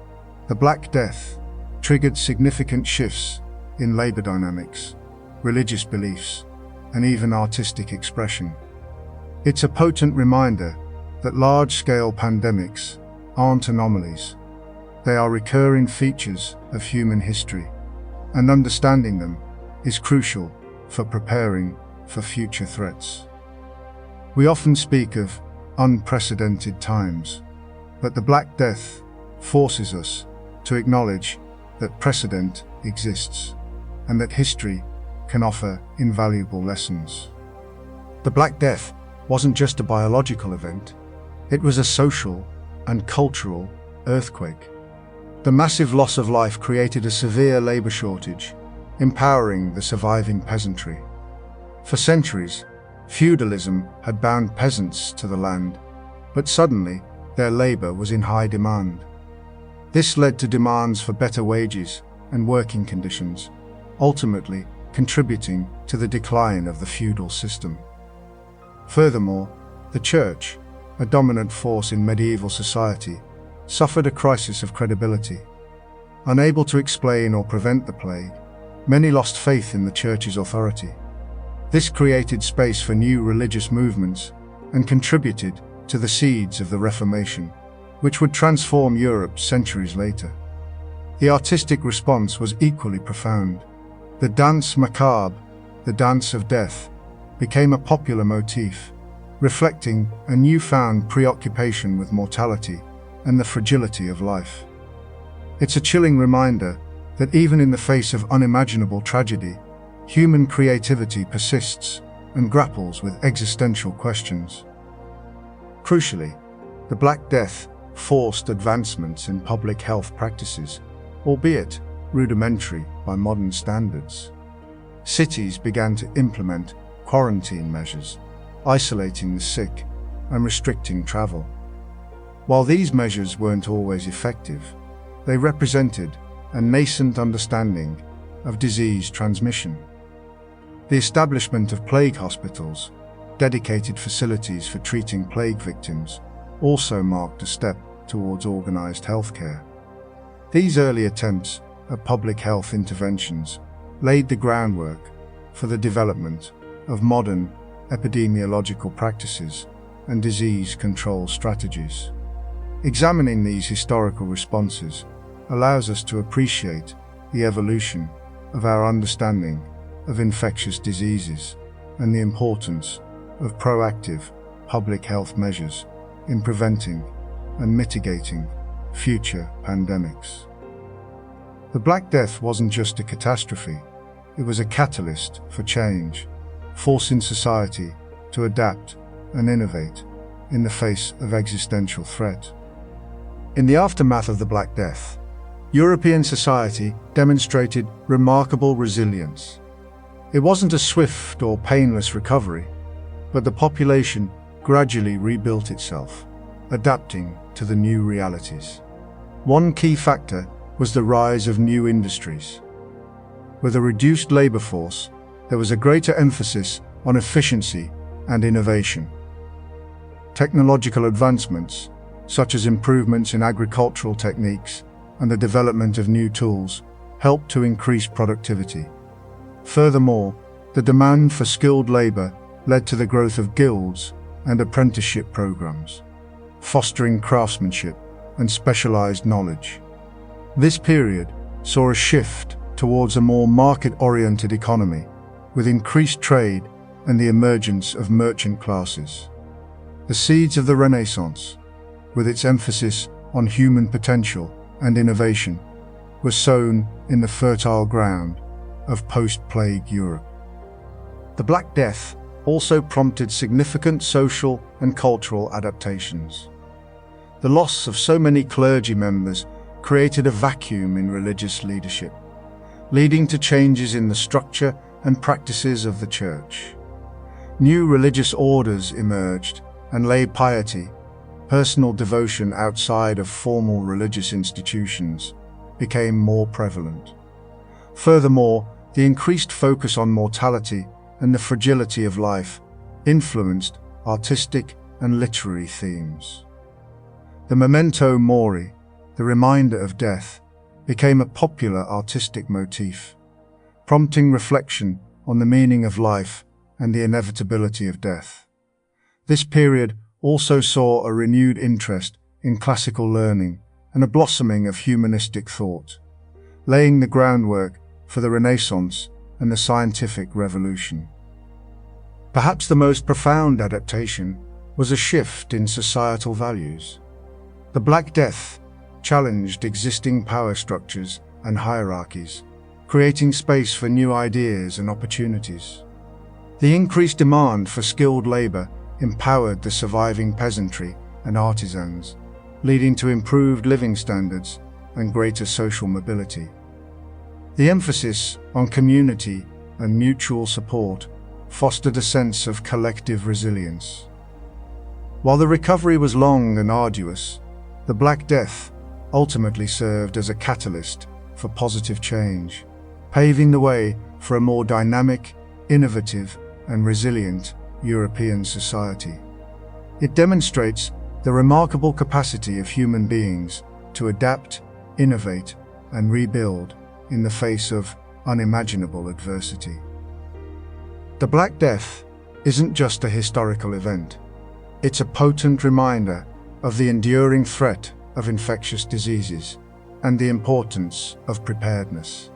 A: the Black Death triggered significant shifts in labor dynamics, religious beliefs, and even artistic expression. It's a potent reminder that large-scale pandemics aren't anomalies. They are recurring features of human history, and understanding them is crucial for preparing for future threats. We often speak of unprecedented times, but the Black Death forces us to acknowledge that precedent exists and that history can offer invaluable lessons. The Black Death wasn't just a biological event, it was a social and cultural earthquake. The massive loss of life created a severe labor shortage, empowering the surviving peasantry. For centuries, feudalism had bound peasants to the land, but suddenly their labor was in high demand. This led to demands for better wages and working conditions, ultimately contributing to the decline of the feudal system. Furthermore, the church, a dominant force in medieval society, suffered a crisis of credibility. Unable to explain or prevent the plague, many lost faith in the church's authority. This created space for new religious movements and contributed to the seeds of the Reformation, which would transform Europe centuries later. The artistic response was equally profound. The danse macabre, the dance of death, became a popular motif, reflecting a newfound preoccupation with mortality and the fragility of life. It's a chilling reminder that even in the face of unimaginable tragedy, human creativity persists and grapples with existential questions. Crucially, the Black Death forced advancements in public health practices, albeit rudimentary by modern standards. Cities began to implement quarantine measures, isolating the sick and restricting travel. While these measures weren't always effective, they represented a nascent understanding of disease transmission. The establishment of plague hospitals, dedicated facilities for treating plague victims, also marked a step towards organized healthcare. These early attempts at public health interventions laid the groundwork for the development of modern epidemiological practices and disease control strategies. Examining these historical responses allows us to appreciate the evolution of our understanding of infectious diseases and the importance of proactive public health measures in preventing and mitigating future pandemics. The Black Death wasn't just a catastrophe, it was a catalyst for change, forcing society to adapt and innovate in the face of existential threat. In the aftermath of the Black Death, European society demonstrated remarkable resilience. It wasn't a swift or painless recovery, but the population gradually rebuilt itself, adapting to the new realities. One key factor was the rise of new industries. With a reduced labor force, there was a greater emphasis on efficiency and innovation. Technological advancements, such as improvements in agricultural techniques and the development of new tools, helped to increase productivity. Furthermore, the demand for skilled labor led to the growth of guilds and apprenticeship programs, fostering craftsmanship and specialized knowledge. This period saw a shift towards a more market-oriented economy, with increased trade and the emergence of merchant classes. The seeds of the Renaissance, with its emphasis on human potential and innovation, were sown in the fertile ground of post-plague Europe. The Black Death also prompted significant social and cultural adaptations. The loss of so many clergy members created a vacuum in religious leadership, leading to changes in the structure and practices of the church. New religious orders emerged, and lay piety, personal devotion outside of formal religious institutions, became more prevalent. Furthermore, the increased focus on mortality and the fragility of life influenced artistic and literary themes. The memento mori, the reminder of death, became a popular artistic motif, prompting reflection on the meaning of life and the inevitability of death. This period also saw a renewed interest in classical learning and a blossoming of humanistic thought, laying the groundwork for the Renaissance and the scientific revolution. Perhaps the most profound adaptation was a shift in societal values. The Black Death challenged existing power structures and hierarchies, creating space for new ideas and opportunities. The increased demand for skilled labor empowered the surviving peasantry and artisans, leading to improved living standards and greater social mobility. The emphasis on community and mutual support fostered a sense of collective resilience. While the recovery was long and arduous, the Black Death ultimately served as a catalyst for positive change, paving the way for a more dynamic, innovative, and resilient European society. It demonstrates the remarkable capacity of human beings to adapt, innovate, and rebuild in the face of unimaginable adversity. The Black Death isn't just a historical event. It's a potent reminder of the enduring threat of infectious diseases and the importance of preparedness.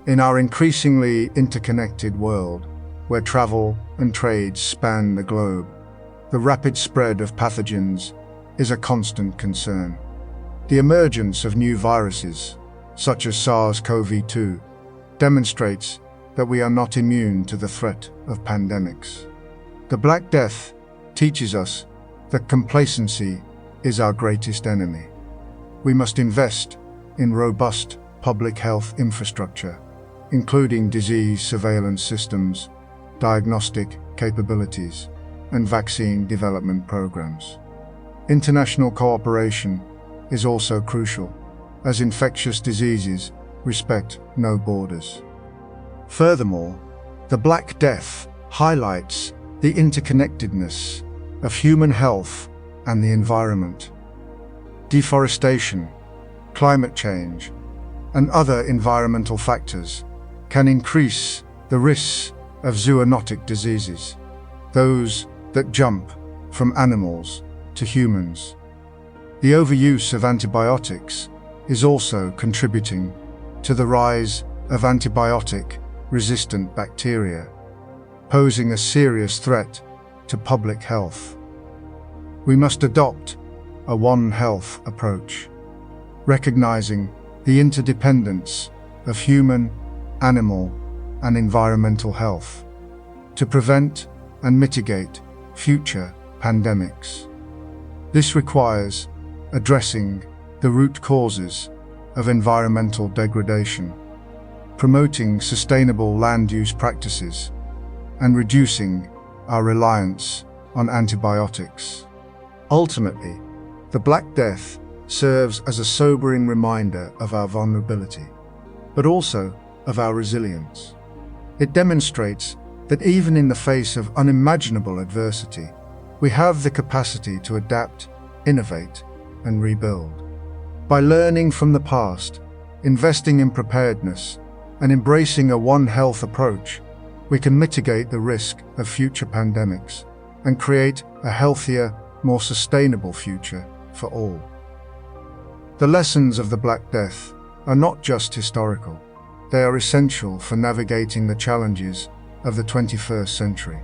A: In our increasingly interconnected world, where travel and trade span the globe, the rapid spread of pathogens is a constant concern. The emergence of new viruses, such as SARS-CoV-2, demonstrates that we are not immune to the threat of pandemics. The Black Death teaches us that complacency is our greatest enemy. We must invest in robust public health infrastructure, including disease surveillance systems, diagnostic capabilities, and vaccine development programs. International cooperation is also crucial, as infectious diseases respect no borders. Furthermore, the Black Death highlights the interconnectedness of human health and the environment. Deforestation, climate change, and other environmental factors can increase the risks of zoonotic diseases, those that jump from animals to humans. The overuse of antibiotics is also contributing to the rise of antibiotic-resistant bacteria, posing a serious threat to public health. We must adopt a One Health approach, recognizing the interdependence of human, animal, and environmental health to prevent and mitigate future pandemics. This requires addressing the root causes of environmental degradation, promoting sustainable land use practices, and reducing our reliance on antibiotics. Ultimately, the Black Death serves as a sobering reminder of our vulnerability, but also of our resilience. It demonstrates that even in the face of unimaginable adversity, we have the capacity to adapt, innovate, and rebuild. By learning from the past, investing in preparedness, and embracing a One Health approach, we can mitigate the risk of future pandemics and create a healthier, more sustainable future for all. The lessons of the Black Death are not just historical, they are essential for navigating the challenges of the 21st century.